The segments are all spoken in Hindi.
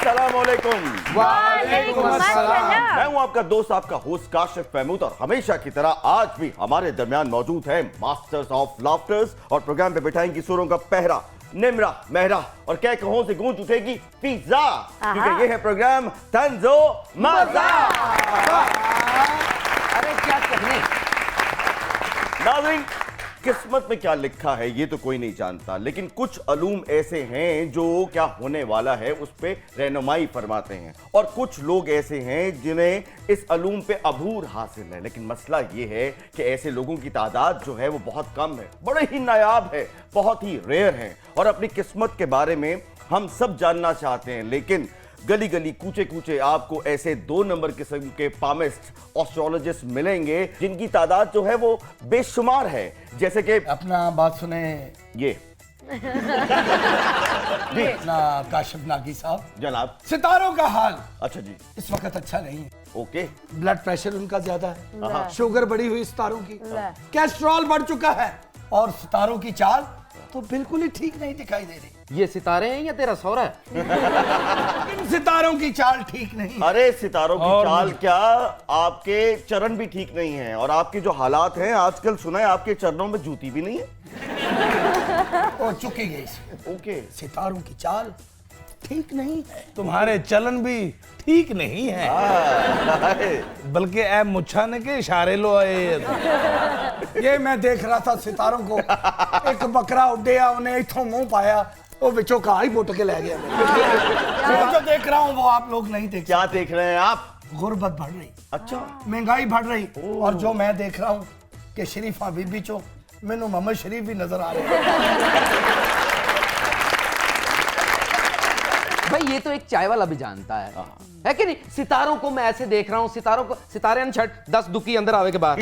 अस्सलामुअलैकुम। वालेकुम अस्सलाम। मैं हूं आपका दोस्त, आपका होस्ट काशिफ महमूद, और हमेशा की तरह आज भी हमारे दरमियान मौजूद है मास्टर्स ऑफ लाफ्टर्स, और प्रोग्राम पे बिठाएंगी सुरों का पहरा निमरा महरा, और कह कहों से गूंज उठेगी पिज्जा, क्योंकि ये है प्रोग्राम तंजो मजा। अरे क्या कहने। नाज़रीन, किस्मत में क्या लिखा है ये तो कोई नहीं जानता, लेकिन कुछ अलूम ऐसे हैं जो क्या होने वाला है उस पे रहनुमाई फरमाते हैं, और कुछ लोग ऐसे हैं जिन्हें इस अलूम पे अबूर हासिल है। लेकिन मसला ये है कि ऐसे लोगों की तादाद जो है वो बहुत कम है, बड़े ही नायाब है, बहुत ही रेयर है, और अपनी किस्मत के बारे में हम सब जानना चाहते हैं। लेकिन गली गली कूचे कूचे आपको ऐसे 2 नंबर किस्म के पामिस्ट एस्ट्रोलॉजिस्ट मिलेंगे जिनकी तादाद जो है वो बेशुमार है। जैसे कि अपना बात सुने ये अपना काशिफ नागी साहब, जनाब। सितारों का हाल अच्छा जी, इस वक्त अच्छा नहीं है। ओके। ब्लड प्रेशर उनका ज्यादा हाँ। है, शुगर बढ़ी हुई सितारों की, कैस्ट्रॉल बढ़ चुका है, और सितारों की चाल तो बिल्कुल ही ठीक नहीं दिखाई दे रही। ये सितारे हैं या तेरा सौरा है? इन सितारों की चाल ठीक नहीं है। अरे सितारों की चाल क्या, आपके चरण भी ठीक नहीं है, और आपके जो हालात हैं आजकल, सुना है आपके चरणों में जूती भी नहीं है। वो चुकी गई। ओके। सितारों की चाल ठीक नहीं है, तुम्हारे चलन भी ठीक नहीं है, बल्कि ऐ मुच्छा ने के इशारे लो आए। ये मैं देख रहा था सितारों को, एक बकरा उड्डिया, उन्हें इथों मुंह पाया, वो बिचों का ही बोट के ले गया। मैं जो देख रहा हूँ वो आप लोग नहीं देख। क्या देख रहे हैं आप? गुर्बत बढ़ रही, अच्छा, महंगाई बढ़ रही, और जो मैं देख रहा हूँ कि शरीफा बीबी चो मैनू मोहम्मद शरीफ भी नजर आ रहे हैं। भाई ये तो एक चाय वाला भी जानता है कि नहीं? सितारों को मैं ऐसे देख रहा हूँ, सितारों को, सितारे अनछट 10 दुखी अंदर आवे के बाद।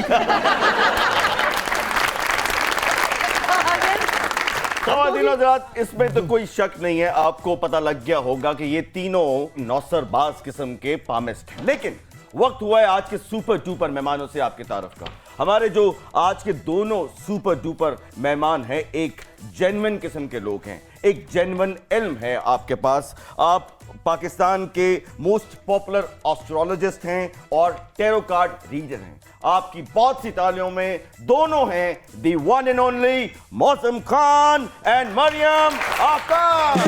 ख़वातीन हज़रात, इसमें तो कोई शक नहीं है, आपको पता लग गया होगा कि ये तीनों नौसरबाज किस्म के पामिस्ट हैं। लेकिन वक्त हुआ है आज के सुपर डुपर मेहमानों से आपकी तारीफ का। हमारे जो आज के दोनों सुपर डुपर मेहमान हैं, एक जेन्युइन किस्म के लोग हैं, एक जेन्युइन इल्म है आपके पास। आप पाकिस्तान के मोस्ट पॉपुलर एस्ट्रोलॉजिस्ट हैं और टैरो कार्ड रीडर हैं। आपकी बहुत सी तालियों में दोनों हैं दी वन एंड ओनली मौसम खान एंड मरियम आकाश।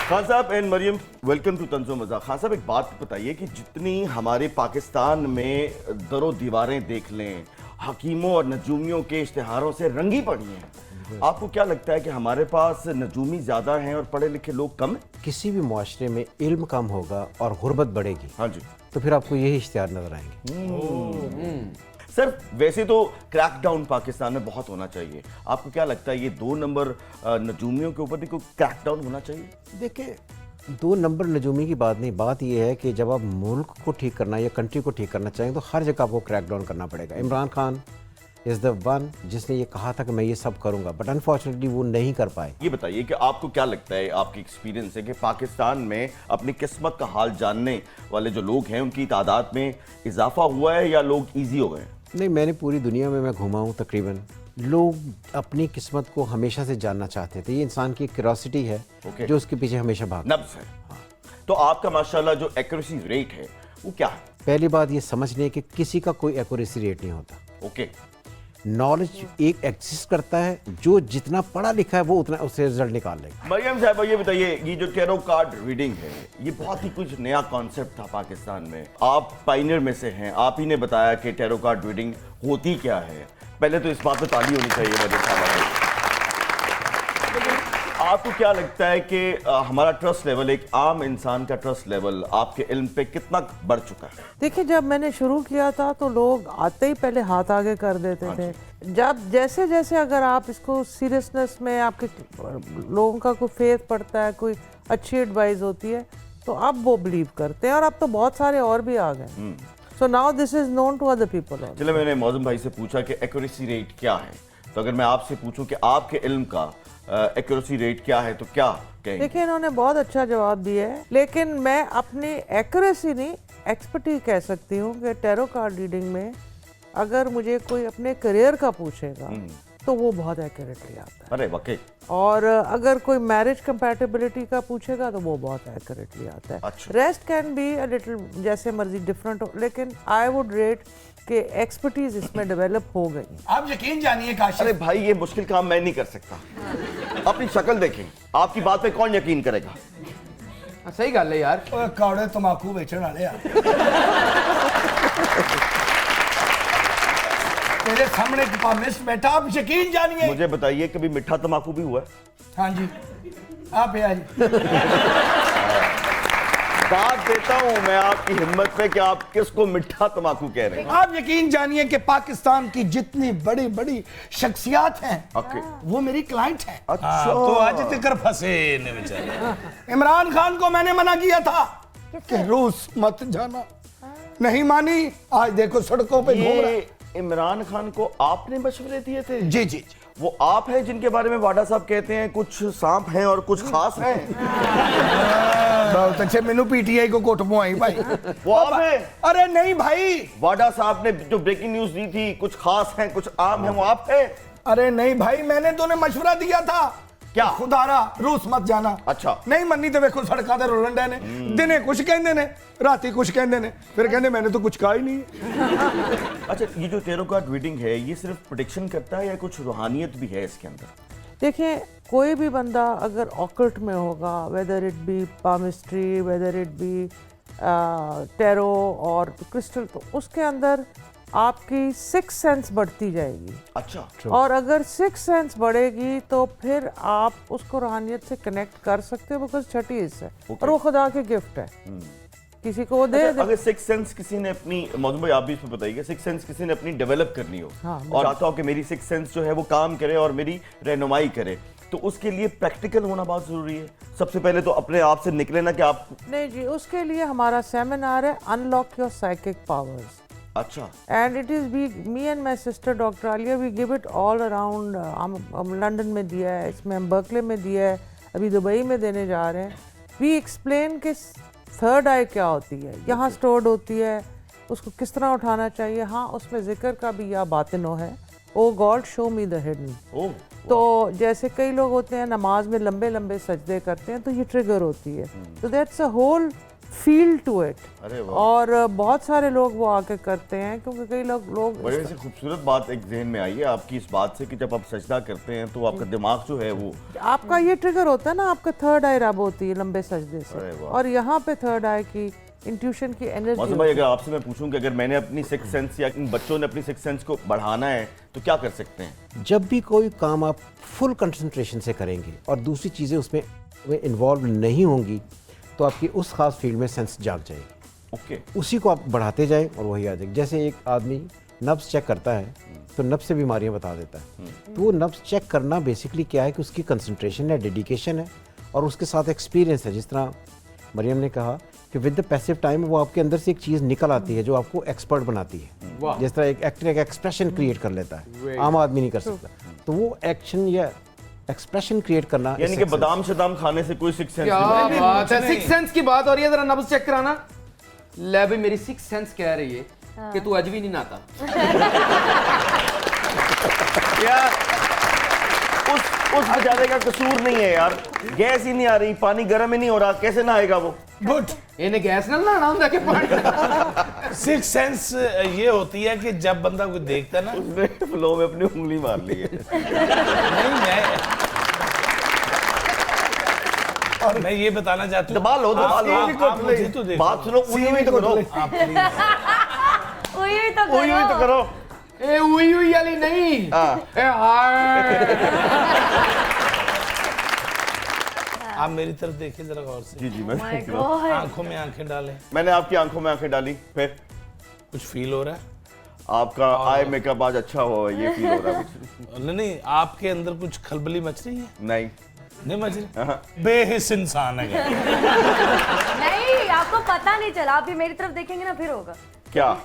खान साहब एंड मरियम, वेलकम टू तंजो मजा। खान साहब, एक बात बताइए कि जितनी हमारे पाकिस्तान में दरों दीवारें देख लें, हकीमों और नजूमियों के इश्तिहारों से रंगी पड़ी हैं, आपको क्या लगता है कि हमारे पास नजूमी ज्यादा हैं और पढ़े लिखे लोग कम हैं? किसी भी मुआशरे में इल्म कम होगा और गुर्बत बढ़ेगी, हाँ जी, तो फिर आपको यही इश्तिहार नजर आएंगे। सर वैसे तो क्रैकडाउन पाकिस्तान में बहुत होना चाहिए, आपको क्या लगता है ये 2 नंबर नजूमियों के ऊपर भी कोई क्रैकडाउन होना चाहिए? देखिए, 2 नंबर नजूमी की बात नहीं, बात यह है कि जब आप मुल्क को ठीक करना या कंट्री को ठीक करना चाहें तो हर जगह आपको क्रैकडाउन करना पड़ेगा। Imran Khan is the one जिसने ये कहा था कि मैं ये सब करूंगा, बट अनफॉर्चुनेटली वो नहीं कर पाए। ये बताइए कि आपको क्या लगता है, आपकी एक्सपीरियंस है कि पाकिस्तान में अपनी किस्मत का हाल जानने वाले जो लोग हैं उनकी तादाद में इजाफा हुआ है या लोग ईजी हो गए? नहीं, मैंने पूरी दुनिया में मैं घूमा हूँ, तकरीबन लोग अपनी किस्मत को हमेशा से जानना चाहते थे। ये इंसान की क्यूरियोसिटी है जो उसके पीछे हमेशा भागता है। नब्ज़ है। हाँ। तो आपका माशाल्लाह जो एक्यूरेसी रेट है वो क्या है? पहली बात ये समझने कि किसी का कोई एक्यूरेसी रेट नहीं होता। ओके। नॉलेज एक एग्जिस्ट करता है, जो जितना पढ़ा लिखा है वो उतना उससे रिजल्ट निकाल लेगा। मरियम साहब, ये बताइए, ये जो टैरो कार्ड रीडिंग है ये बहुत ही कुछ नया कॉन्सेप्ट था पाकिस्तान में, आप पायनियर में से हैं, आप ही ने बताया कि टैरो कार्ड रीडिंग होती क्या है। पहले तो इस बात पे ताली होनी चाहिए मरियम साहब। आपको क्या लगता है कि हमारा ट्रस्ट लेवल, एक आम इंसान का ट्रस्ट लेवल आपके इल्म पे कितना बढ़ चुका है? देखिए, जब मैंने शुरू किया था तो लोग आते ही पहले हाथ आगे कर देते थे। जब जैसे जैसे अगर आप इसको सीरियसनेस में, आपके लोगों का कोई फेथ पड़ता है, कोई अच्छी एडवाइस होती है, तो अब वो बिलीव करते हैं, और अब तो बहुत सारे और भी आ गए। So now this is known to other people. चलो, मैंने मौजूम भाई से पूछा कि एक्यूरेसी रेट क्या है, तो अगर मैं आपसे पूछूं कि आपके इल्म का एक्यूरेसी रेट क्या है तो क्या कहेंगे? देखिए, इन्होंने बहुत अच्छा जवाब दिया है, लेकिन मैं अपनी एक्यूरेसी नहीं, एक्सपर्टीज कह सकती हूँ कि टैरो कार्ड रीडिंग में अगर मुझे कोई अपने करियर का पूछेगा तो वो बहुत एक्यूरेटली आता है। अरे वाकई। और अगर कोई मैरिज कंपैटिबिलिटी का पूछेगा तो वो बहुत एक्यूरेटली आता है। अच्छा। Rest can be a little जैसे मर्जी डिफरेंट हो, लेकिन आई वुड रेट कि एक्सपर्टीज इसमें डेवलप हो गई। आप यकीन जानिए काशिफ, अरे भाई ये मुश्किल काम मैं नहीं कर सकता। अपनी शक्ल देखें, आपकी बात पे कौन यकीन करेगा? सही गल है यार। ओए कौड़े तमाकू बेचने वाले यार, तेरे सामने एक पामिस्ट बैठा, आप यकीन जानिए। मुझे बताइए कभी मीठा तम्बाकू भी हुआ है? हाँ जी, आप है जी। दाद देता हूं मैं आपकी हिम्मत पे कि आप किसको मीठा तम्बाकू कह रहे हैं। आप यकीन जानिए कि पाकिस्तान की जितनी बड़ी बड़ी शख्सियात हैं ओके। वो मेरी क्लाइंट हैं। अच्छा। तो आज तक फंसे ने बेचारे। इमरान खान को मैंने मना किया था कि रूस मत जाना, नहीं मानी, आज देखो सड़कों पे घूम रहे। ये इमरान खान को आपने मशवरे दिए थे? जी जी जी। वो आप हैं जिनके बारे में वाडा साहब कहते हैं कुछ सांप हैं और कुछ खास हैं? बहुत अच्छे, मेनू पीटीआई को कोट मुआई भाई। वो आप हैं? अरे नहीं भाई, वाडा साहब ने जो ब्रेकिंग न्यूज दी थी कुछ खास हैं कुछ आम हैं, वो आप हैं? अरे नहीं भाई, मैंने तो उन्हें मशवरा दिया था क्या? खुदारा रूस मत जाना। अच्छा। नहीं मन्नी तो देखो सड़कों ते रोलन डे ने, दिने कुछ कहंदे ने, राती कुछ कहंदे ने, फिर कहंदे मैंने तो कुछ कहा ही नहीं। अच्छा, ये जो टेरो कार्ड रीडिंग है ये सिर्फ प्रेडिक्शन करता है या कुछ रूहानियत भी है इसके अंदर? देखिए, कोई भी बंदा अगर ऑकल्ट में होगा, whether it be palmistry, whether it be tarot और क्रिस्टल, तो उसके अंदर आपकी सिक्स सेंस बढ़ती जाएगी। अच्छा। और अगर सिक्स सेंस बढ़ेगी तो फिर आप उसको रूहानियत से कनेक्ट कर सकते हो, बिकॉज छठी हिस्सा है और वो खुदा के गिफ्ट है। किसी को वो दे अच्छा, दे। अगर सिक्स सेंस किसी ने अपनी, मौजूद भाई आप भी इसमें बताइए, सिक्स सेंस किसी ने अपनी डेवलप करनी हो हाँ, और चाहता हो कि मेरी सिक्स सेंस जो है वो काम करे और मेरी रहनुमाई करे, तो उसके लिए प्रैक्टिकल होना बहुत जरूरी है। सबसे पहले तो अपने आप से निकले ना कि आप। नहीं जी, उसके लिए हमारा सेमिनार है अनलॉक योर साइकिक पावर्स। अच्छा। And it is me and my sister doctor Alia, we give it all around. हम लंदन में दिया है, इसमें हम बर्कले में दिया है, अभी दुबई में देने जा रहे हैं। वी एक्सप्लेन कि थर्ड आई क्या होती है, यहाँ स्टोर्ड होती है, उसको किस तरह उठाना चाहिए। हाँ, उसमें जिक्र का भी या बातिनो है, oh God show me the hidden. Oh. तो जैसे कई लोग होते हैं नमाज में लंबे लंबे सजदे करते हैं, तो ये ट्रिगर होती है। तो that's a whole feel to it. अरे वाह। और बहुत सारे लोग वो आके करते हैं, क्योंकि कई लोग बड़े से खूबसूरत बात एक जहन में आई है आपकी इस बात से कि जब आप सजदा करते हैं तो आपका दिमाग जो है वो, आपका ये ट्रिगर होता है ना, आपका थर्ड आई रब होती है लंबे सजदे अरे से, वाह। और यहाँ पे थर्ड आई की इंट्यूशन की मौसम एनर्जी। भाई अगर आपसे मैं पूछूं कि अगर मैंने अपनी सिक्स सेंस या इन बच्चों ने अपनी सिक्स सेंस को बढ़ाना है तो क्या कर सकते हैं? जब भी कोई काम आप फुल कंसंट्रेशन से करेंगे और दूसरी चीज़ें उसमें इन्वॉल्व नहीं होंगी तो आपकी उस खास फील्ड में सेंस जाग जाएगी। ओके। उसी को आप बढ़ाते जाएं और वही आ जाएगी। जैसे एक आदमी नब्स चेक करता है तो नब्स से बीमारियां बता देता है, तो वो नब्स चेक करना बेसिकली क्या है कि उसकी कंसंट्रेशन है, डेडिकेशन है और उसके साथ एक्सपीरियंस है। जिस तरह मरियम ने कहा कि विद द पैसिव टाइम वो आपके अंदर से एक चीज़ निकल आती है जो आपको एक्सपर्ट बनाती है। जिस तरह एक एक्टर एक एक्सप्रेशन क्रिएट कर लेता है, आम आदमी नहीं कर सकता, तो वो एक्शन या एक्सप्रेशन क्रिएट करना। यानी कि बादाम शदाम खाने से कोई सिक्स सेंस क्या नहीं बात है, सिक्स सेंस की बात हो रही है, जरा नब्ज चेक कराना। ले भाई, मेरी सिक्स सेंस कह रही है कि तू आज भी नहीं नहाता। यार उस बेचारे का कसूर नहीं है यार, गैस ही नहीं आ रही, पानी गर्म ही नहीं हो रहा, कैसे नहाएगा वो? गुड। इन्हें गैस ना लाना होता कि पानी। सिक्स सेंस ये होती है कि जब बंदा को देखता है ना, उसने फ्लो में अपनी उंगली मार ली है। नहीं मैं ये बताना चाहता हूँ, दबा लो आप मुझे तो देखो। बात सुनो, उई हुई तो करो, आप please। उई उई हुई तो करो। ए उई उई वाली नहीं, हाँ। ए हाय। आप मेरी तरफ देखिए जरा गौर से। जी जी मैं माय देख रहा हूं। गॉड। आंखों में आंखें डालें, मैंने आपकी आंखों में आंखें डाली, फिर कुछ फील हो रहा है? आपका आई मेकअप आज अच्छा हुआ, ये फील हो रहा है कुछ? नहीं, आपके अंदर कुछ खलबली मच रही है? नहीं मच रही? हाँ। बेहिस इंसान है। नहीं, आपको पता नहीं चला, आप भी मेरी तरफ देखेंगे ना फिर होगा, क्या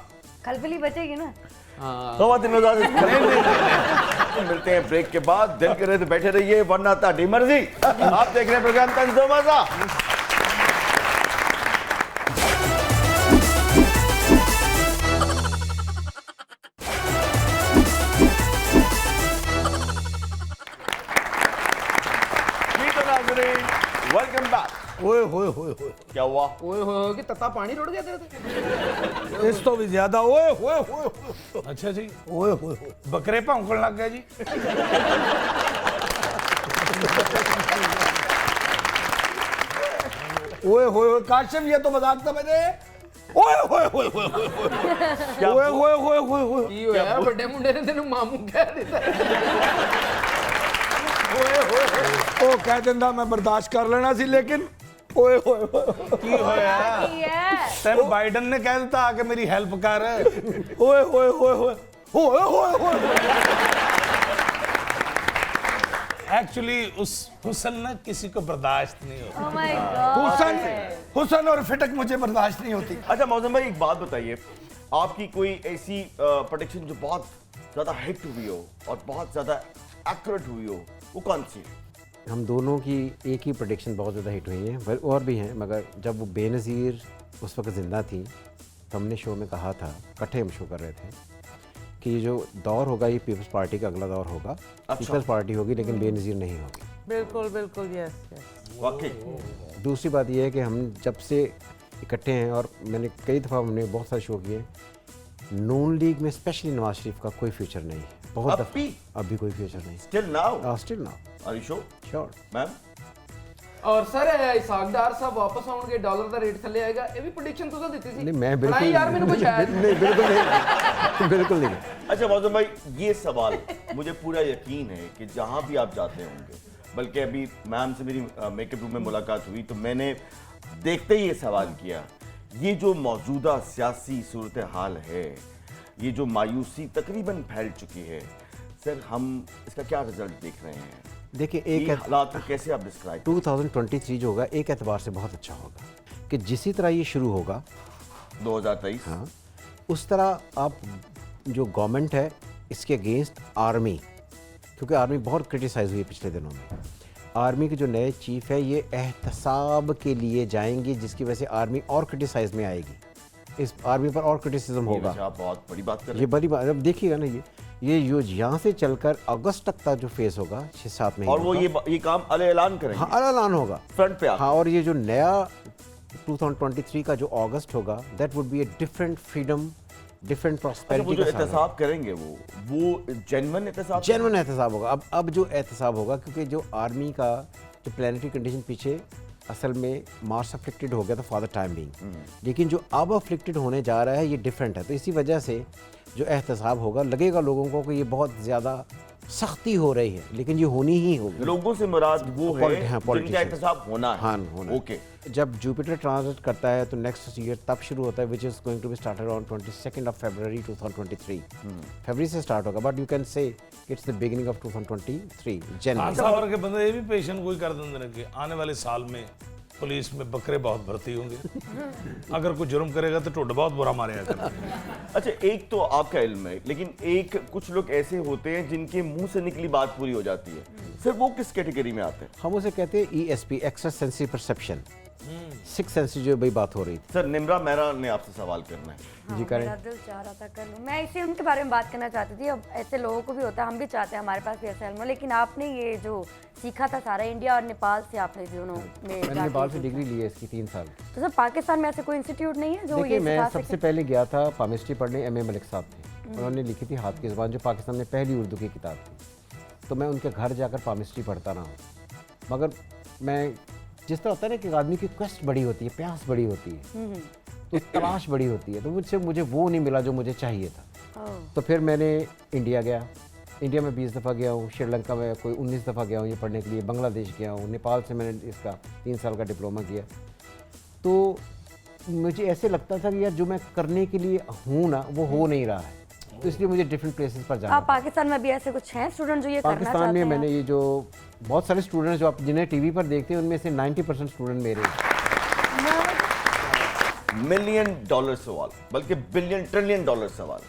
खलबली बचेगी ना। मिलते हैं ब्रेक के बाद, दिल करे तो बैठे रहिए वरना ताड़ी मर्जी। आप देख रहे हैं प्रोग्राम तंज दो मजा। ओए होए होए होए क्या हुआ? ओए हो कि तत्ता पानी रुड़ गया तेरे से। इस तो भी ज्यादा ओए होए होए होए। अच्छा जी, ओए होए होए बकरे भौंकण लग गए जी। ओए होए होए काशिफ, ये तो मजाक था मैंने। ओए होए होए होए होए होए ओए होए होए होए होए ਕੀ ਹੋਇਆ ਵੱਡੇ ਮੁੰਡੇ ਨੇ ਤੈਨੂੰ ਮਾਮੂ ਕਹਿ ਦਿੱਤਾ। ਉਹ ਕਹਿ ਦਿੰਦਾ ਮੈਂ ਬਰਦਾਸ਼ਤ ਕਰ ਲੈਣਾ ਸੀ, ਲੇਕਿਨ ਓਏ ਹੋਏ ਹੋਏ ਕੀ ਹੋਇਆ? ਕੀ ਹੈ? ਤੈਨੂੰ ਬਾਈਡਨ ਨੇ ਕਹਿ ਦਿੱਤਾ ਆ ਕੇ ਮੇਰੀ ਹੈਲਪ ਕਰ। ਓਏ ਹੋਏ ਹੋਏ ਹੋਏ ਹੋਏ ਹੋਏ ਹੋਏ एक्चुअली उस हुसन ना किसी को बर्दाश्त नहीं होती। Oh my God. हुसन हुसन और फिटक मुझे बर्दाश्त नहीं होती। अच्छा मौसम भाई, एक बात बताइए, आपकी कोई ऐसी प्रोडक्शन जो बहुत ज्यादा हिट हुई हो और बहुत ज्यादा एक्यूरेट हुई हो, वो कौन सी है? हम दोनों की एक ही प्रोडिक्शन बहुत ज़्यादा हिट हुई हैं, और भी हैं, मगर जब वो बेनज़ीर उस वक्त ज़िंदा थी तो हमने शो में कहा था, इकट्ठे हम शो कर रहे थे कि ये जो दौर होगा ये पीपल्स पार्टी का अगला दौर होगा। पीपल्स पार्टी होगी लेकिन बेनज़ीर नहीं होगी। बिल्कुल बिल्कुल, यस यस। वाकई दूसरी बात ये है कि हम जब से इकट्ठे हैं और मैंने कई दफ़ा हमने बहुत सारे शो किए, नून लीग में स्पेशली नवाज शरीफ का कोई फ्यूचर नहीं है। बहुत अब भी? अब भी कोई फ्यूचर नहीं। Still now? Still now are you sure sure. Ma'am? और सर इसाकदार साहब वापस आउणगे, डॉलर ਦਾ ਰੇਟ ਥੱਲੇ ਆਏਗਾ, ਇਹ ਵੀ ਪ੍ਰੈਡਿਕਸ਼ਨ ਤੁਸੀਂ ਦਿੱਤੀ ਸੀ। नहीं मैं बिल्कुल नहीं यार मैंने कुछ है नहीं, बिल्कुल नहीं बिल्कुल नहीं। अच्छा मौसम भाई, ये सवाल मुझे पूरा यकीन है कि जहां भी आप जाते होंगे, बल्कि अभी मैम से मेरी मेकअप रूम में मुलाकात हुई तो मैंने देखते ही ये सवाल किया, ये जो मौजूदा सियासी सूरत हाल है, ये जो मायूसी तकरीबन फैल चुकी है, सर हम इसका क्या रिजल्ट देख रहे हैं? देखिए ये एक हालात को कैसे आप डिस्क्राइब? 2023 जो होगा एक एतबार से बहुत अच्छा होगा कि जिसी तरह ये शुरू होगा 2023? हाँ, उस तरह आप जो गवर्नमेंट है इसके अगेंस्ट आर्मी, क्योंकि आर्मी बहुत क्रिटिसाइज हुई है पिछले दिनों में, आर्मी के जो नए चीफ है ये एहतसाब के लिए जाएंगे, जिसकी वजह से आर्मी और क्रिटिसाइज में आएगी, इस आर्मी पर और क्रिटिसिज्म ये होगा। वैसे आप बहुत बड़ी बात कर रहे ये हैं। बड़ी बात, अब देखिएगा ना ये यहाँ से चलकर अगस्त तक का जो फेज होगा 6-7 महीने और वो ये काम ऐलान करेंगे। हाँ ऐलान होगा फ्रंट पे हाँ, और ये जो नया 2023 का जो अगस्त होगा, that would be a different freedom, different अच्छा, वो प्रॉस्पेरिटी जो का साल होगा। एहतसाब करेंगे वो जेन्युइन एहतसाब? जेन्युइन एहतसाब होगा। अब जो एहतसाब होगा, क्योंकि जो आर्मी का जो प्लानिटरी कंडीशन पीछे असल में मार्स अफ्लिक्टेड हो गया था फॉर द टाइम बीइंग, लेकिन जो अब अफ्लिक्टेड होने जा रहा है ये डिफरेंट है, तो इसी वजह से जो एहतसाब होगा लगेगा लोगों को कि ये बहुत ज़्यादा सख्ती हो रही है, लेकिन ये होनी ही होगी। लोगों से मुराद वो है हाँ, जिनका politicians। एहतसाब होना है। हाँ होना। ओके। जब जुपिटर ट्रांजिट करता है तो नेक्स्ट ईयर तब शुरू होता है, which is going to be started on 22 of February 2023। फरवरी से स्टार्ट होगा, but you can say it's the beginning of 2023 January. आसावर के बंदे ये भी पेशन कोई कर देंगे कि आने वाले साल में पुलिस में बकरे बहुत भर्ती होंगे, अगर कोई जुर्म करेगा तो टुड बहुत बुरा मारेगा करेगा। अच्छा, एक तो आपका इल्म है, लेकिन एक कुछ लोग ऐसे होते हैं जिनके मुंह से निकली बात पूरी हो जाती है, फिर वो किस कैटेगरी में आते हैं? हम उसे कहते हैं ESP, extra sensitive perception, six sense जो भाई बात हो रही थी। सर निम्रा मेहरा ने आपसे सवाल करना है। जी करें। मेरा दिल चाह रहा था कर लूं, मैं इसे उनके बारे में बात करना चाहती थी। अब ऐसे लोगों को भी होता है, हम भी चाहते हैं हमारे पास भी ऐसा इल्म हो, लेकिन आपने ये जो सीखा था सारा इंडिया और नेपाल से, आपने दोनों में मैंने जाके नेपाल से सीखा। डिग्री ली है इसकी 3 साल। तो सर पाकिस्तान में ऐसे कोई इंस्टीट्यूट नहीं है जो देखिए ये मैं सिखा सबसे सके? पहले गया था पामिस्ट्री पढ़ने, MA मलिक साहब थे, उन्होंने लिखी थी हाथ की ज़ुबान, जो पाकिस्तान में पहली उर्दू की किताब थी, तो मैं उनके घर जाकर पामिस्ट्री पढ़ता रहा हूँ। मगर मैं जिस तरह होता है ना कि आदमी की क्वेस्ट बड़ी होती है, प्यास बड़ी होती है, तो तलाश बड़ी होती है, तो मुझे वो नहीं मिला जो मुझे चाहिए था। तो फिर मैंने इंडिया गया, इंडिया में 20 दफ़ा गया हूँ, श्रीलंका में कोई 19 दफ़ा गया हूँ ये पढ़ने के लिए, बांग्लादेश गया हूँ, नेपाल से मैंने इसका 3 साल का डिप्लोमा किया। तो मुझे ऐसे लगता था कि यार जो मैं करने के लिए हूँ ना वो हो नहीं रहा है, तो इसलिए मुझे डिफरेंट प्लेसेस पर जाना आप पाकिस्तान में भी ऐसे कुछ हैं स्टूडेंट जो ये करना पाकिस्तान चाहते में हैं? मैंने ये जो बहुत सारे स्टूडेंट्स जो आप जिन्हें टीवी पर देखते हैं उनमें से 90% स्टूडेंट मेरे हैं। $1 मिलियन सवाल, बल्कि $1 ट्रिलियन सवाल,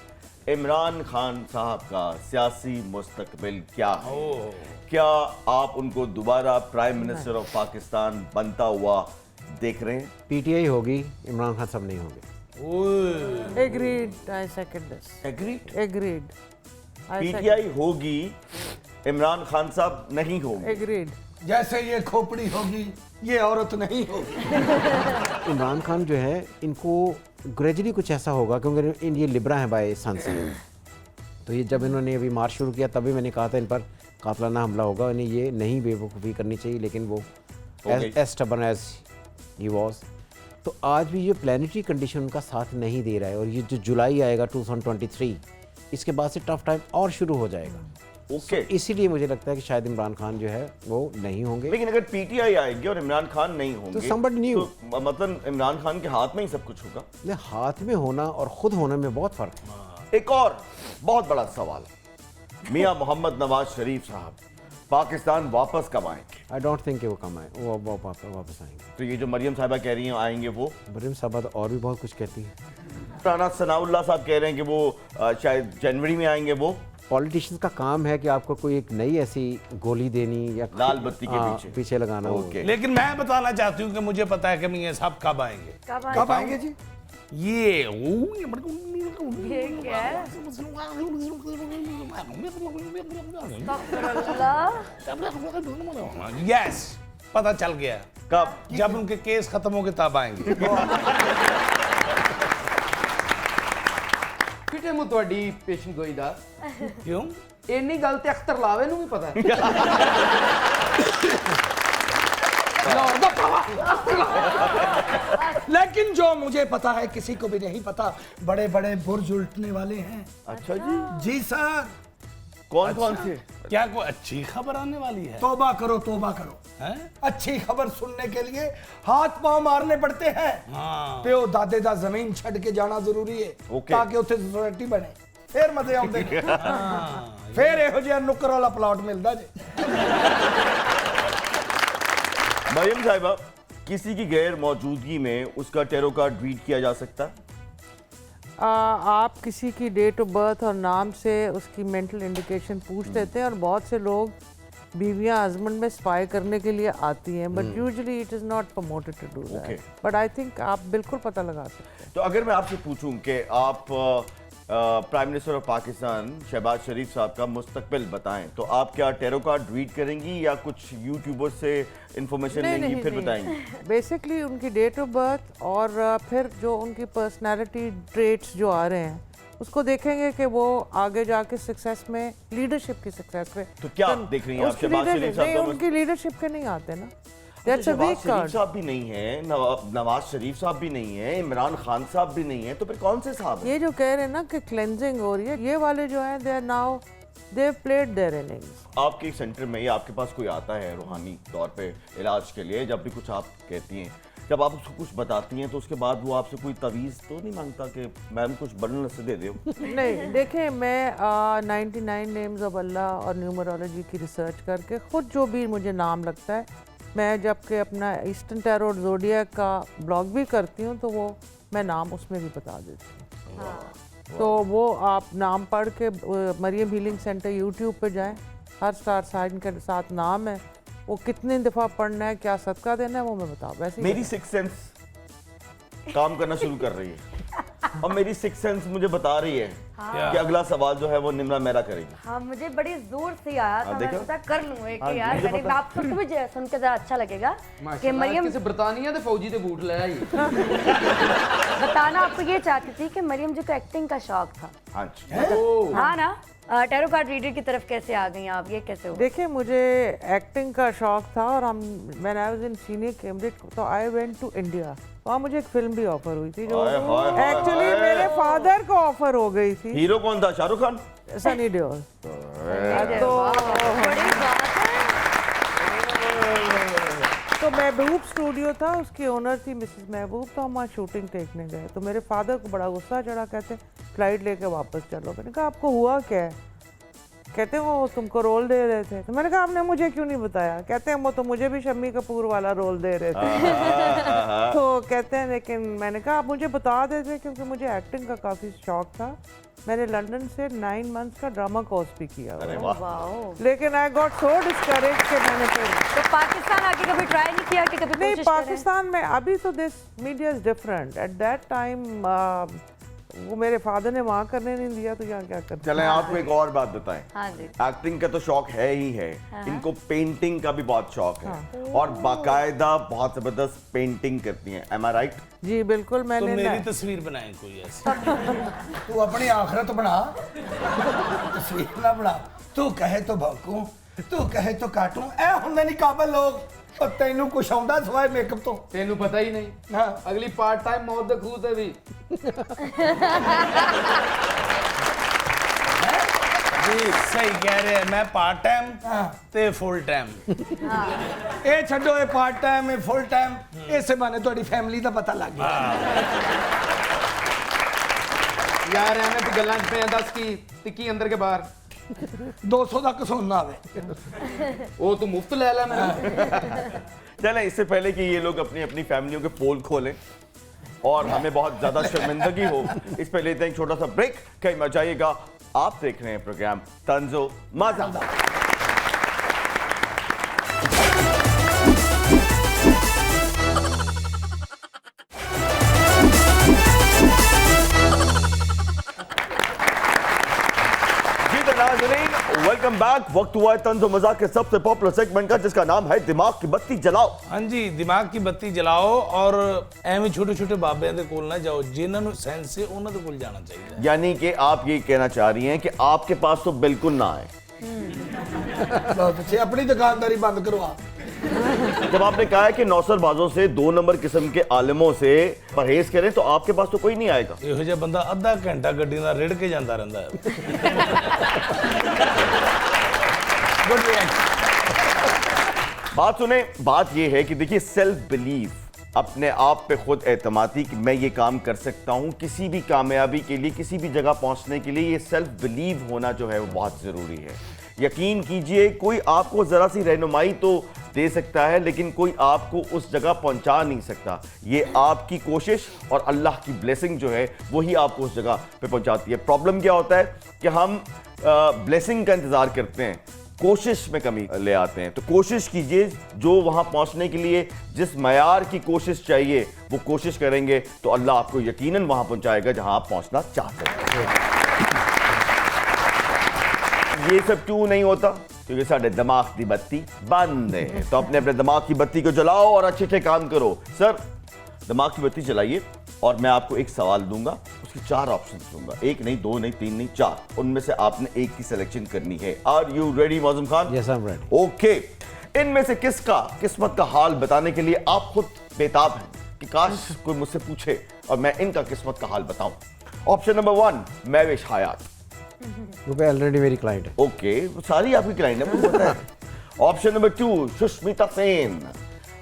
इमरान खान साहब का सियासी मुस्तकबिल क्या है? क्या आप उनको दोबारा प्राइम मिनिस्टर ऑफ पाकिस्तान बनता हुआ देख रहे हैं? PTI होगी, इमरान खान सब नहीं होंगे। Agreed, I second this. Agreed? Agreed. I second. PTI होगी, इमरान खान साहब नहीं होंगे। Agreed. जैसे ये खोपड़ी होगी ये औरत नहीं होगी। इमरान खान जो है इनको ग्रेजुअली कुछ ऐसा होगा, क्योंकि ये लिब्रा है बाय सन से, तो ये जब इन्होंने अभी मार्च शुरू किया तभी मैंने कहा था इन पर कातलाना हमला होगा, इन्हें ये नहीं बेवकूफ़ी करनी चाहिए, लेकिन वो as stubborn as he was. तो आज भी ये प्लानिटरी कंडीशन उनका साथ नहीं दे रहा है, और ये जो जुलाई आएगा 2023 इसके बाद से टफ टाइम और शुरू हो जाएगा। ओके इसीलिए मुझे लगता है कि शायद इमरान खान जो है वो नहीं होंगे। लेकिन अगर पीटीआई आएगी और इमरान खान नहीं होंगे तो somebody new। तो मतलब इमरान खान के हाथ में ही सब कुछ होगा। नहीं, हाथ में होना और खुद होने में बहुत फ़र्क है। एक और बहुत बड़ा सवाल, मियां मोहम्मद नवाज शरीफ साहब पाकिस्तान वापस कब आएंगे? आई डोंट थिंक कि वो कम आए, वो वापस आएंगे। तो ये जो मरियम साहिबा कह रही हैं आएंगे, वो मरियम साहबा तो और भी बहुत कुछ कहती है। राना सनाउल्लाह साहब कह रहे हैं कि वो शायद जनवरी में आएंगे। वो पॉलिटिशियंस का काम है कि आपको कोई एक नई ऐसी गोली देनी या लाल बत्ती के पीछे लगाना। ओके। लेकिन मैं बताना चाहती हूँ कि मुझे पता है कि मियां साहब कब आएंगे। कब आएंगे जी? ये क्या है? यस, पता चल गया। कब? जब उनके केस खत्म होंगे तब आएंगे। फिटे मु ਤੁਹਾਡੀ ਪੇਸ਼ਨ ਗੋਈ ਦਾ क्यों? ਇੰਨੀ ਗੱਲ ਤੇ ਅਖਤਰ ਲਾਵੇ ਨੂੰ ਵੀ ਪਤਾ ਹੈ। ਲਾਹੌਰ ਦਾ ਪਾਵਾ। लेकिन जो मुझे पता है किसी को भी नहीं पता, बड़े बड़े बुर्ज उल्टने वाले हैं। अच्छा जी, जी सर। कौन कौन से? क्या कोई अच्छी खबर आने वाली है? तौबा करो, तौबा करो। हैं? अच्छी खबर सुनने के लिए हाथ पांव मारने पड़ते हैं। प्यो दादे दा जमीन छड़ के जाना जरूरी है ओके। ताकि उत्थे सोसाइटी बने, फिर मजे आउंदे ने। फिर एहो जिहा नुक्कर वाला प्लॉट मिलदा जे। मरियम साहिबा, किसी की गैर मौजूदगी में उसका टेरो कार्ड रीड किया जा सकता है? आप किसी की डेट ऑफ बर्थ और नाम से उसकी मेंटल इंडिकेशन पूछ लेते हैं, और बहुत से लोग बीवियां हस्बैंड में स्पाई करने के लिए आती हैं, but usually it is not promoted to do that, but I think आप बिल्कुल पता लगा सकते हैं। तो अगर मैं आपसे पूछूं कि आप prime minister of Pakistan Shahbaz Sharif साहब का मुस्तकबिल बताएं, तो आप क्या टेरो कार्ड रीड करेंगी या कुछ यूट्यूबर से इंफॉर्मेशन लेंगी फिर बताएंगी? बेसिकली उनकी डेट ऑफ बर्थ और फिर जो उनकी पर्सनालिटी ट्रेट्स जो आ रहे हैं उसको देखेंगे कि वो आगे जाके सक्सेस में, लीडरशिप की सक्सेस में। तो क्या आप देख रही हैं? आप शहबाज शरीफ साहब नहीं, का उनकी लीडरशिप के नहीं आते ना। शहबाज शरीफ साहब भी नहीं है, नवाज शरीफ साहब भी नहीं है, इमरान खान साहब भी नहीं है, तो फिर कौन से साहब हैं? ये जो कह रहे हैं ना कि क्लेंजिंग हो रही है, ये वाले जो हैं they are now they played their innings. आपके सेंटर में या आपके पास कोई आता है रूहानी तौर पे इलाज के लिए, जब भी कुछ आप कहती हैं, जब आप उसको कुछ बताती हैं तो उसके बाद वो आपसे कोई तवीज़ तो नहीं मांगता कि मैम कुछ बनने से दे दो? नहीं, देखें, मैं 99 नेम्स ऑफ अल्लाह और न्यूमरोलॉजी की रिसर्च करके खुद जो भी मुझे नाम लगता है, मैं जबकि अपना ईस्टर्न टैरो ज़ोडिएक का ब्लॉग भी करती हूँ तो वो मैं नाम उसमें भी बता देती हूँ। तो वो आप नाम पढ़ के मरियम हीलिंग सेंटर यूट्यूब पे जाएं, हर स्टार साइन के साथ नाम है, वो कितनी दफ़ा पढ़ना है, क्या सदका देना है, वो मैं बताऊँ। वैसे मेरी सिक्स सेंस काम करना शुरू कर रही है और मेरी सिक्स सेंस मुझे बता रही है कि अगला सवाल जो है वो निम्रा मेरा करेगी। हाँ, मुझे बड़ी जोर से आया था, मैं सोचा कर लूँ एक हाँ, यार, मैंने आप सबको भी सुन के जरा अच्छा लगेगा कि मरियम किसी बरतानिया दे फौजी दे बूट ले आई। बताना आपको ये चाहती थी कि मरियम जी को एक्टिंग का शौक था। हाँ जी। हाँ ना, टैरो कार्ड रीडर की तरफ कैसे आ गई आप, ये कैसे हो? देखिए, मुझे एक्टिंग का शौक था और man I was in senior Cambridge, तो आई वेंट टू इंडिया, वहाँ मुझे एक फिल्म भी ऑफर हुई थी जो एक्चुअली मेरे फादर को ऑफर हो गई थी। हीरो कौन था? शाहरुख खान? सनी देओल। तो महबूब स्टूडियो था, उसकी ओनर थी मिसेस महबूब, तो हम वहाँ शूटिंग देखने गए, तो मेरे फादर को बड़ा गुस्सा चढ़ा, कहते फ्लाइट लेके वापस चलो। मैंने कहा आपको हुआ क्या है? कहते हैं वो तुमको रोल दे रहे थे। तो मैंने कहा आपने मुझे क्यों नहीं बताया? कहते हैं वो तो मुझे भी शम्मी कपूर वाला रोल दे रहे थे। तो कहते हैं लेकिन मैंने कहा आप मुझे बता देते, क्योंकि मुझे एक्टिंग का काफ़ी शौक था। मैंने लंदन से 9 मंथ्स का ड्रामा कोर्स भी किया हुआ, लेकिन आई गॉट सो डिस्करेज कि मैंने फिर तो पाकिस्तान आके कभी ट्राई नहीं किया कि कभी नहीं, कोशिश पाकिस्तान में अभी तो this media is different. At that time वो मेरे फादर ने वहाँ करने नहीं दिया तो यहाँ क्या करते। चलें आपको एक और बात बताएं, हाँ जी। एक्टिंग का तो शौक है ही है, इनको पेंटिंग का भी बहुत शौक है और बाकायदा बहुत जबरदस्त पेंटिंग करती हैं। एम आई राइट? जी बिल्कुल, तो मैंने मेरी ना- तस्वीर बनाए कोई ऐसी। तू अपनी आखिरत बना, तस्वीर ना बना। तू कहे तो भौंकूं, तू कहे तो काटूं, ऐ हुंदे नहीं काबल लोग। और तैनू कुछ आउंदा सवाए मेकअप तो? तेनू पता ही नहीं। हाँ। अगली पार्ट टाइम मौत दे खूह ते भी जी सही कह रहे हैं। मैं पार्ट टाइम ते फुल टाइम। ये छड्डो, ये पार्ट टाइम ये फुल टाइम, इसे बहाने थोड़ी फैमिली का पता लग गया। यार एवें तू गल्लां च पिया दस की टिक्की अंदर के बाहर 200 तक सोना आवे। वो तू मुफ्त ले ला मैंने। चलें, इससे पहले कि ये लोग अपनी अपनी फैमिलियों के पोल खोलें और हमें बहुत ज्यादा शर्मिंदगी हो, इस पे लेते हैं एक छोटा सा ब्रेक। कहीं मत जाइएगा, आप देख रहे हैं प्रोग्राम तंजो मजा। Welcome back. वक्त हुआ है तंजो मजाक के सबसे पॉपुलर सेगमेंट का, जिसका नाम है दिमाग की बत्ती जलाओ। हाँ जी, दिमाग की बत्ती जलाओ और एवं छोटे छोटे बाबे दे कोल ना जाओ, जिन्होंने सेंस है उन्होंने कोल जाना चाहिए। यानी कि आप ये कहना चाह रही हैं कि आपके पास तो बिल्कुल ना आए। बहुत अच्छे, अपनी दुकानदारी बंद करवा। जब आपने कहा है कि नौसरबाजों से, 2 नंबर किस्म के आलिमों से परहेज करें, तो आपके पास तो कोई नहीं आएगा। ਇਹੋ ਜਿਹਾ ਬੰਦਾ ਅੱਧਾ ਘੰਟਾ ਗੱਡੀ ਨਾਲ ਰਿੜ ਕੇ ਜਾਂਦਾ ਰਹਿੰਦਾ ਹੈ। Good reaction. बात सुने, बात यह है कि देखिए, सेल्फ बिलीव, अपने आप पे खुद एतमादी कि मैं ये काम कर सकता हूं, किसी भी कामयाबी के लिए, किसी भी जगह पहुंचने के लिए ये सेल्फ बिलीव होना जो है वो बहुत जरूरी है। यकीन कीजिए, कोई आपको जरा सी रहनुमाई तो दे सकता है, लेकिन कोई आपको उस जगह पहुंचा नहीं सकता। ये आपकी कोशिश और अल्लाह की ब्लेसिंग जो है वही आपको उस जगह पे पहुंचाती है। प्रॉब्लम क्या होता है कि हम ब्लेसिंग का इंतजार करते हैं, कोशिश में कमी ले आते हैं। तो कोशिश कीजिए, जो वहां पहुंचने के लिए जिस मयार की कोशिश चाहिए वो कोशिश करेंगे तो अल्लाह आपको यकीनन वहां पहुंचाएगा जहां आप पहुंचना चाहते हैं। ये सब क्यों नहीं होता? क्योंकि साढ़े दिमाग की बत्ती बंद है। तो अपने अपने दिमाग की बत्ती को जलाओ और अच्छे से काम करो। सर, दिमाग की बत्ती जलाइए और मैं आपको एक सवाल दूंगा, उसकी 4 ऑप्शन दूंगा। 1 नहीं, 2 नहीं, 3 नहीं, 4। उनमें से आपने एक की सिलेक्शन करनी है। Are you ready Mauzum Khan? Yes, I am ready. Okay. इनमें से किसका किस्मत का हाल बताने के लिए आप खुद बेताब हैं कि काश कोई मुझसे पूछे और मैं इनका किस्मत का हाल बताऊं। ऑप्शन नंबर 1, महविश हयात। वो ऑलरेडी मेरी क्लाइंट है। ओके, वो सारी आपकी क्लाइंट है, मुझे पता है। Option number 2, Sushmita Sen.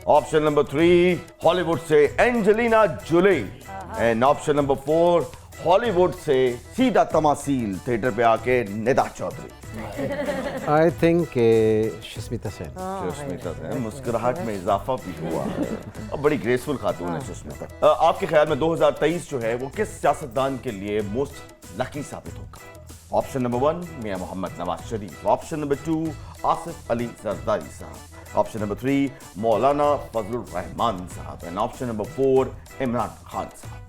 Option number 3, Hollywood से Angelina Jolie. And option number 4, Hollywood से सीधा तमासील थिएटर पे आके निदा चौधरी। I think Sushmita Sen. सुष्मिता सेन, मुस्कुराहट में इजाफा भी हुआ और बड़ी ग्रेसफुल खातून है सुष्मिता। आपके ख्याल में 2023 जो है वो किस सियासतदान के लिए मोस्ट लकी साबित होगा? ऑप्शन नंबर 1, मियां मोहम्मद नवाज शरीफ। ऑप्शन नंबर 2, आसिफ अली जरदारी साहब। ऑप्शन नंबर 3, मौलाना फजलुर रहमान साहब। And option number 4, Imran Khan साहब।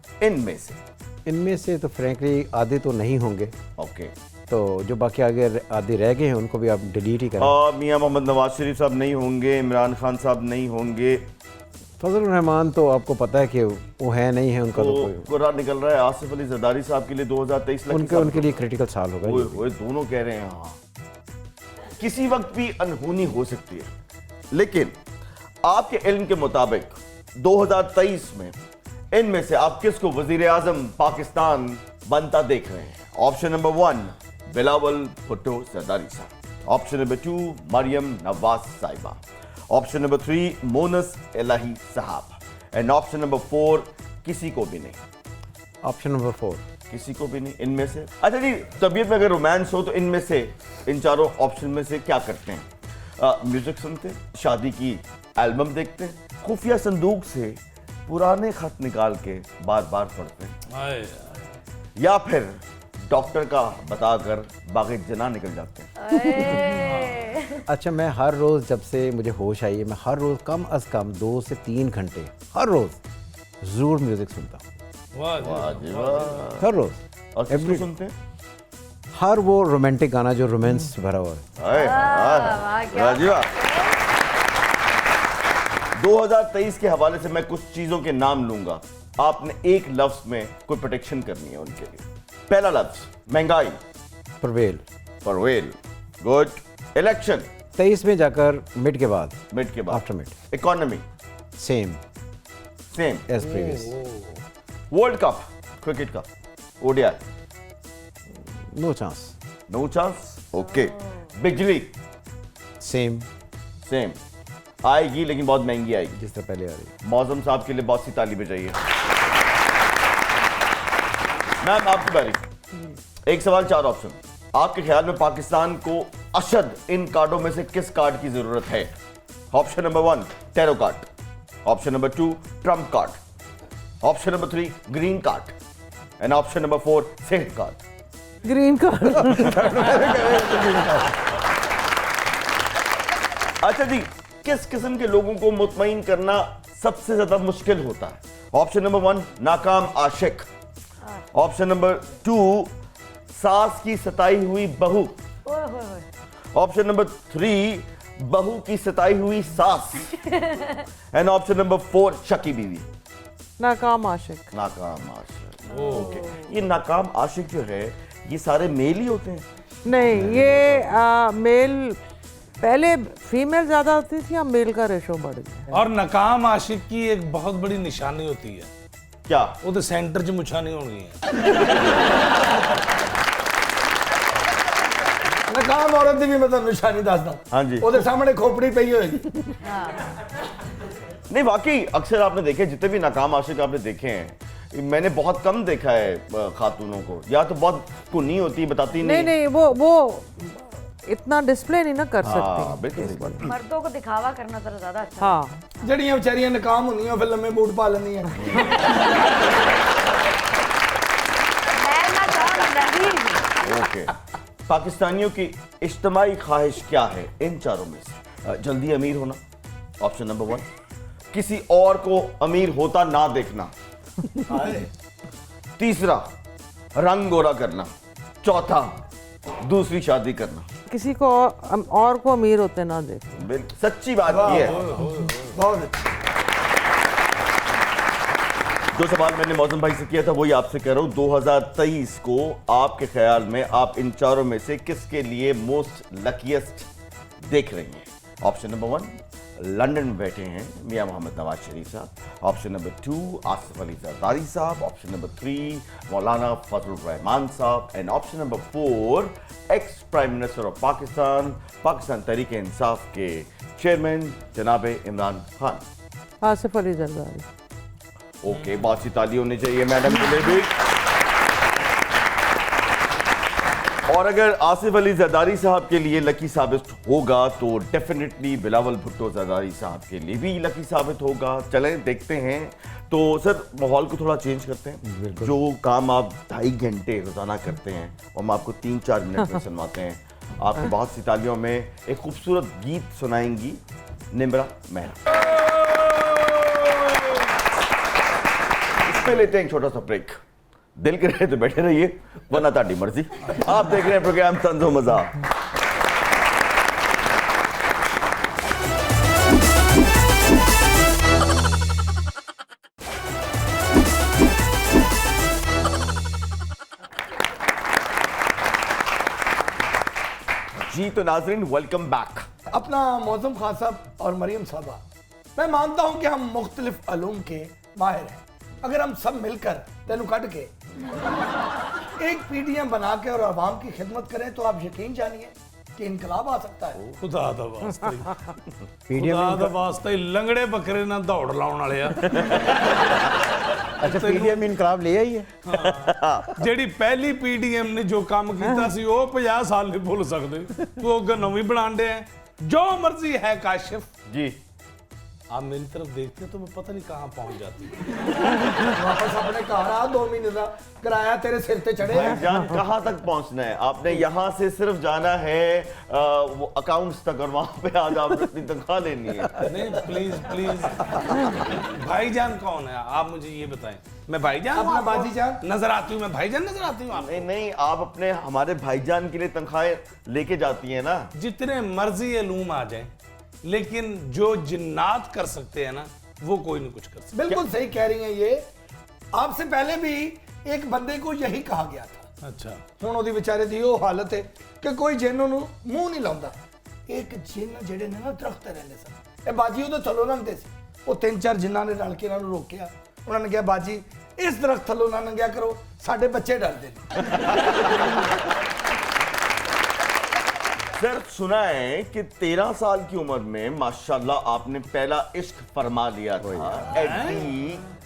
इनमें से तो फ्रैंकली आधे तो नहीं होंगे, ओके। तो जो बाकी आगे आधे रह गए हैं उनको भी आप डिलीट ही करें। मियां मोहम्मद नवाज शरीफ साहब नहीं होंगे, इमरान खान साहब नहीं होंगे, फजल रहमान तो आपको पता है कि वो है नहीं है, उनका तो कोई, कुरान निकल रहा है आसिफ अली जरदारी साहब के लिए 2023 उनके लिए क्रिटिकल साल होगा। ओए ओए, दोनों कह रहे हैं। हाँ, किसी वक्त भी अनहोनी हो सकती है, लेकिन आपके इल्म के मुताबिक 2023 में इनमें से आप किसको वजीर आजम पाकिस्तान बनता देख रहे हैं? ऑप्शन नंबर 1, बिलावल भुट्टो जरदारी साहब। ऑप्शन नंबर 2, मरियम नवाज साहिबा। ऑप्शन नंबर 3, मोनस इलाही साहब। एंड ऑप्शन नंबर 4, किसी को भी नहीं। ऑप्शन नंबर 4, किसी को भी नहीं इनमें से। अच्छा जी, तबीयत में अगर रोमांस हो तो इनमें से, इन चारों ऑप्शन में से क्या करते हैं? म्यूजिक सुनते हैं, शादी की एल्बम देखते हैं, खुफिया संदूक से पुराने खत निकाल के बार बार पढ़ते हैं, या फिर डॉक्टर का बताकर बाग़े जना निकल जाते हैं। अच्छा, मैं हर रोज़ जब से मुझे होश आई है, मैं हर रोज़ कम अज़ कम 2 से 3 घंटे हर रोज़ ज़रूर म्यूज़िक सुनता हूँ। वाह जी, वाह जी वाह। हर रोज और किसको सुनते हैं? हर वो रोमांटिक गाना जो रोमांस भरा हुआ है। हाय, वाह, क्या वाह जी वाह। 2023 के हवाले से मैं कुछ चीजों के नाम लूंगा, आपने एक लफ्ज में कोई प्रोटेक्शन करनी है उनके लिए। पहला लफ्ज महंगाई, परवेल परवेल, गुड। इलेक्शन, 23 में जाकर मिड के बाद, मिड के बाद। After mid, economy, same same. As previous, world cup, cricket का, ODI, no chance, no chance, okay. बिजली, सेम सेम, आएगी लेकिन बहुत महंगी आएगी। जिस तरह पहले आ रही। मौजम साहब के लिए बहुत सी ताली बजाइए। मैम आपकी बारी। एक सवाल, 4 ऑप्शन। आपके ख्याल में पाकिस्तान को अशद इन कार्डों में से किस कार्ड की जरूरत है? Option number 1 tarot card, option number 2 Trump card, option number 3 green card and option number 4 सेहत कार्ड। Green card. अच्छा जी, किस किस्म के लोगों को मुतमईन करना सबसे ज्यादा मुश्किल होता है? ऑप्शन नंबर 1 नाकाम आशिक, ऑप्शन नंबर 2 सास की सताई हुई बहू, ओए होए होए। ऑप्शन नंबर 3 बहू की सताई हुई सास एंड ऑप्शन नंबर 4 शकी बीवी। नाकाम आशिक। नाकाम आशिक, ओके। ये नाकाम आशिक जो है ये सारे मेल ही होते हैं? नहीं, ये मेल पहले फीमेल ज्यादा होती थी, अब मेल का रेशो बढ़ गया। और नकाम आशिक की एक बहुत बड़ी निशानी होती है, क्या? वो तो सेंटर च मुछा नहीं होनी है। नकाम औरत दी भी मतलब निशानी दसदा। हाँ जी। ਉਹਦੇ सामने खोपड़ी पई होएगी। नहीं वाकई अक्सर आपने देखे, जितने भी नाकाम आशिक आपने देखे हैं, मैंने बहुत कम देखा है खातूनों को, या तो बहुत कुन्नी होती, बताती नहीं नहीं, वो इतना डिस्प्ले नहीं ना कर हाँ, सकती। बिल्कुल सही बात। मर्दों को दिखावा करना जरा ज्यादा अच्छा हाँ, जड़ियां बेचारियां नकाम होंदियां फिर लम्मे बूट पा लेंदियां। मैं ना चाहूं नहीं। ओके। पाकिस्तानियों की इज्तिमाई ख्वाहिश क्या है इन चारों में से? जल्दी अमीर होना, ऑप्शन नंबर 1। किसी और को अमीर होता ना देखना, तीसरा रंग गोरा करना, चौथा दूसरी शादी करना। किसी को और को अमीर होते ना देखे। बिल्कुल सच्ची बात की है। बहुत अच्छा। जो सवाल मैंने मौसम भाई से किया था वही आपसे कह रहा हूं। 2023 को आपके ख्याल में आप इन चारों में से किसके लिए मोस्ट लकीएस्ट देख रही हैं? ऑप्शन नंबर 1 लंदन में बैठे हैं मियां मोहम्मद नवाज शरीफ साहब, ऑप्शन नंबर 2 आसिफ अली जरदारी साहब, ऑप्शन नंबर 3 मौलाना फजलुर रहमान साहब and option number 4 ex prime minister of Pakistan, Pakistan Tehreek Insaf के चेयरमैन जनाब इमरान खान। आसिफ अली जरदारी। ओके, बहुत सी ताली होनी चाहिए मैडम के लिए भी। और अगर आसिफ अली जरदारी साहब के लिए लकी साबित होगा तो डेफिनेटली बिलावल भुट्टो जरदारी साहब के लिए भी लकी साबित होगा। चलें देखते हैं। तो सर माहौल को थोड़ा चेंज करते हैं। जो काम आप 2.5 घंटे रोजाना करते हैं और हम आपको 3-4 मिनट में सुनवाते हैं। आपको बहुत सी तालियों में एक खूबसूरत गीत सुनाएंगी निम्रा मेहरा। इसमें लेते हैं एक छोटा सा ब्रेक। दिल करे तो बैठे रहिए वरना ताड़ी मर्जी। आप देख रहे हैं प्रोग्राम तंज़ो मज़ा। जी तो नाजरीन वेलकम बैक। अपना मौसम खान साहब और मरियम साहबा, मैं मानता हूं कि हम मुख्तलिफ अलूम के माहिर हैं। अगर हम सब मिलकर तेनू कट के एक पीडीएम बना के और आवाम की खिदमत करें तो आप यकीन जानिए कि इनकलाब आ सकता है। खुदा दा वास्ता ही, पीडीएम खुदा दा वास्ता ही लंगड़े बकरे ना दौड़ लाउण वाले आ। अच्छा पीडीएम इनकलाब ले आई है। ਜਿਹੜੀ ਪਹਿਲੀ ਪੀਡੀਐਮ ਨੇ ਜੋ ਕੰਮ ਕੀਤਾ ਸੀ ਉਹ 50 ਸਾਲ ਨਹੀਂ ਭੁੱਲ ਸਕਦੇ। ਤੂੰ ਅੱਗੇ ਨਵੀਂ ਬਣਾਣ ਡਿਆ ਜੋ ਮਰਜ਼ੀ ਹੈ ਕਾਸ਼ਿਫ। जी आप मेरी तरफ देखते तो मैं पता नहीं कहाँ पहुंच जाती। वापस अपने घर आ, 2 महीने का किराया तेरे सिर पे चढ़े। भाईजान कहाँ तक पहुंचना है आपने? यहाँ से सिर्फ जाना है वो अकाउंट्स तक, और वहां पे आज आपने अपनी तनख्वाह लेनी है। नहीं प्लीज प्लीज, भाईजान कौन है आप मुझे ये बताएं। मैं भाईजान हूं अपना आपको? बाजीजान। नजर आती हूँ मैं, भाईजान नजर आती हूँ आप? नहीं नहीं, आप अपने हमारे भाईजान के लिए तनख्वाहें लेके जाती हैं ना। जितने मर्जी एलूम आ जाए, लेकिन जो जिन्नात कर सकते हैं ना, वो कोई नहीं कुछ कर सकता। बिल्कुल सही कह रही हैं ये। आपसे पहले भी एक बंदे को यही कहा गया था। अच्छा, ਹੁਣ ਉਹਦੀ ਵਿਚਾਰੇ ਦੀ ਉਹ ਹਾਲਤ ਹੈ ਕਿ ਕੋਈ ਜਿੰਨ ਉਹਨੂੰ ਮੂੰਹ ਨਹੀਂ ਲਾਉਂਦਾ। ਇੱਕ ਜਿੰਨ ਜਿਹੜੇ ਨੇ ਨਾ ਦਰਖਤ ਤੇ ਰਹਿੰਦੇ ਸਨ, ਇਹ ਬਾਜੀ ਉਹਦੇ ਥੱਲੋਂ ਲੰਘਦੇ ਸੀ। ਉਹ 3-4 ਜਿੰਨਾਂ ਨੇ ਰਲ ਕੇ ਇਹਨਾਂ ਨੂੰ ਰੋਕਿਆ। ਉਹਨਾਂ ਨੇ ਕਿਹਾ ਬਾਜੀ ਇਸ ਦਰਖਤ ਥੱਲੋਂ ਨਾ ਲੰਘਿਆ ਕਰੋ, ਸਾਡੇ ਬੱਚੇ ਡਰਦੇ ਨੇ। सर सुना है कि 13 साल की उम्र में माशाल्लाह आपने पहला इश्क फरमा लिया था। एडी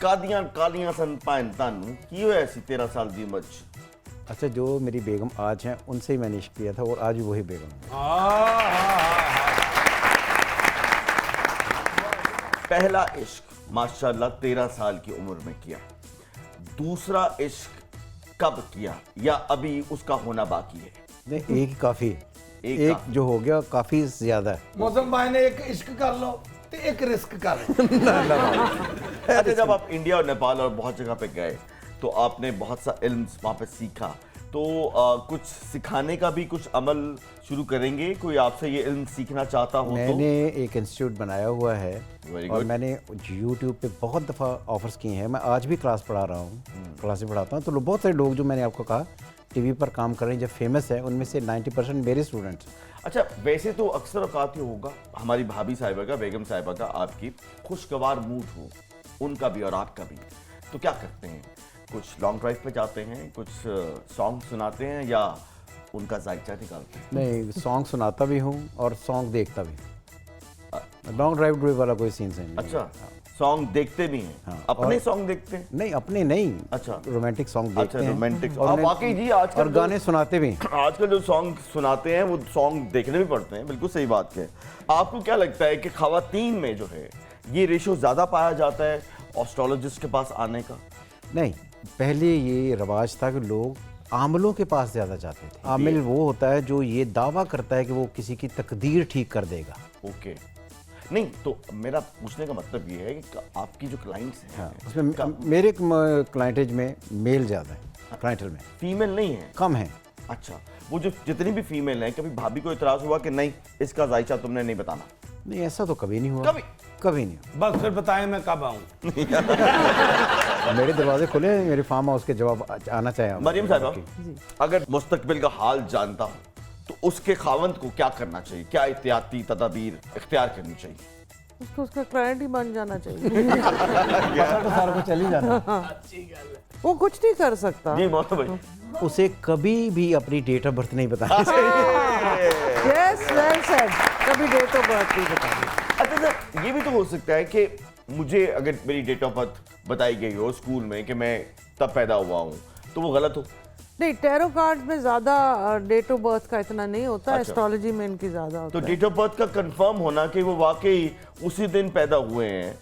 कादियां कालियां सन भैन तानू की होया सी 13 साल दी उम्र च? अच्छा, जो मेरी बेगम आज हैं उनसे ही मैंने इश्क किया था और आज भी वही बेगम है। पहला इश्क माशाल्लाह 13 साल की उम्र में किया। दूसरा इश्क कब किया या अभी उसका होना बाकी है? नहीं, एक ही काफ़ी है। एक एक काफी। जो हो गया काफ़ी ज़्यादा है। मौसम भाई ने एक इश्क कर लो तो एक रिस्क कर लो। अच्छा, जब आप इंडिया और नेपाल और बहुत जगह पे गए तो आपने बहुत सा इल्म वहाँ पे सीखा, तो कुछ सिखाने का भी कुछ अमल शुरू करेंगे? कोई आपसे ये इल्म सीखना चाहता हो मैंने एक इंस्टीट्यूट बनाया हुआ है Very और good. मैंने यूट्यूब पे बहुत दफ़ा ऑफर्स किए हैं। मैं आज भी क्लास पढ़ा रहा हूँ, क्लासेस पढ़ाता हूँ। तो बहुत सारे लोग जो मैंने आपको कहा टीवी पर काम कर रहे हैं, जब फेमस है, उनमें से 90% मेरे स्टूडेंट्स। अच्छा, वैसे तो अक्सर औकात ये होगा हमारी भाभी साहिबा का, बेगम साहिबा का, आपकी खुशगवार मूड हो, उनका भी और आपका भी, तो क्या करते हैं? कुछ लॉन्ग ड्राइव पे जाते हैं, कुछ सॉन्ग सुनाते हैं, या उनका जायका निकालते हैं? नहीं, सॉन्ग सुनाता भी हूँ और सॉन्ग देखता भी हूँ। लॉन्ग ड्राइव वाला कोई सीन से नहीं। अच्छा, सॉन्ग देखते भी हैं? हाँ, अपने और- सॉन्ग देखते हैं? नहीं, अपने नहीं। अच्छा। रोमांटिक सॉन्ग देखते अच्छा, हैं। रोमांटिक। और हाँ, मैं- वाकई जी, आजकल और जो- गाने सुनाते भी हैं। आजकल जो सॉन्ग सुनाते हैं वो सॉन्ग देखने भी पड़ते हैं। बिल्कुल सही बात है। आपको क्या लगता है कि खवातीन में जो है ये रेशो ज्यादा पाया जाता है एस्ट्रोलॉजिस्ट के पास आने का? नहीं, पहले ये रवाज था कि लोग आमलों के पास ज़्यादा जाते थे। आमिल वो होता है जो ये दावा करता है कि वो किसी की तकदीर ठीक कर देगा। ओके, नहीं तो मेरा पूछने का मतलब ये है कि आपकी जो क्लाइंट्स हैं हाँ, उसमें मेरे क्लाइंटेज में मेल ज़्यादा है, क्लाइंटल में फीमेल नहीं है? कम है। अच्छा, वो जो जितनी भी फीमेल हैं, कभी भाभी को इतराज हुआ कि नहीं इसका जायचा तुमने नहीं बताना? नहीं, ऐसा तो कभी नहीं हुआ। कभी? कभी नहीं हुआ। बस फिर बताएं मैं कब आऊँ? मेरे दरवाजे खुले हैं, मेरे फार्म हाउस के जवाब आना चाहिए। मरियम साहिबा, अगर मुस्तकबिल का हाल जानता हो तो उसके खावंद को क्या करना चाहिए? क्या एहतियाती तदाबीर इख्तियार करनी चाहिए? उसको उसका क्लाइंट ही बन जाना चाहिए। पता तो सारे को चल ही जाना। वो कुछ नहीं कर सकता। जी मौलाना भाई। उसे कभी भी अपनी डेट ऑफ बर्थ नहीं बतानी चाहिए। Yes, well said. कभी डेट ऑफ बर्थ नहीं बतानी। अच्छा सर, ये भी तो हो सकता है कि मुझे अगर मेरी डेट ऑफ बर्थ बताई गई हो स्कूल में कि मैं तब पैदा हुआ हूँ, तो वो गलत हो? नहीं, टैरो कार्ड में ज्यादा डेट ऑफ बर्थ का इतना नहीं होता है। अच्छा। एस्ट्रोलॉजी में इनकी ज्यादा होता तो है। डेट ऑफ बर्थ का कंफर्म होना कि वो वाकई उसी दिन पैदा हुए हैं,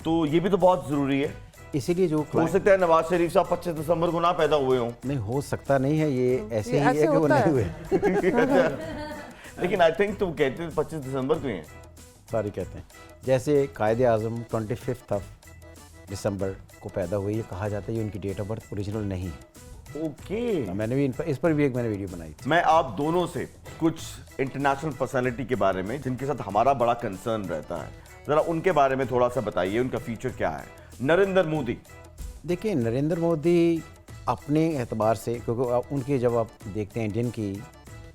तो ये भी तो बहुत जरूरी है। इसीलिए जो हो सकता है नवाज शरीफ साहब 25 दिसंबर को ना पैदा हुए हों। नहीं हो सकता नहीं है, ये ऐसे ये ही ऐसे है कि वो होता नहीं है। हुए। लेकिन आई थिंक तो कहते हैं 25 दिसंबर को ही हैं। सारी कहते हैं, जैसे कायदे आज़म 25 दिसंबर को पैदा हुए, ये कहा जाता है ये उनकी डेट ऑफ बर्थ ओरिजिनल नहीं है। ओके, मैंने भी इस पर भी एक मैंने वीडियो बनाई थी। मैं आप दोनों से कुछ इंटरनेशनल पर्सनालिटी के बारे में जिनके साथ हमारा बड़ा कंसर्न रहता है, जरा उनके बारे में थोड़ा सा बताइए, उनका फीचर क्या है? नरेंद्र मोदी। देखिए, नरेंद्र मोदी अपने एतबार से, क्योंकि उनके जब आप देखते हैं इंडियन की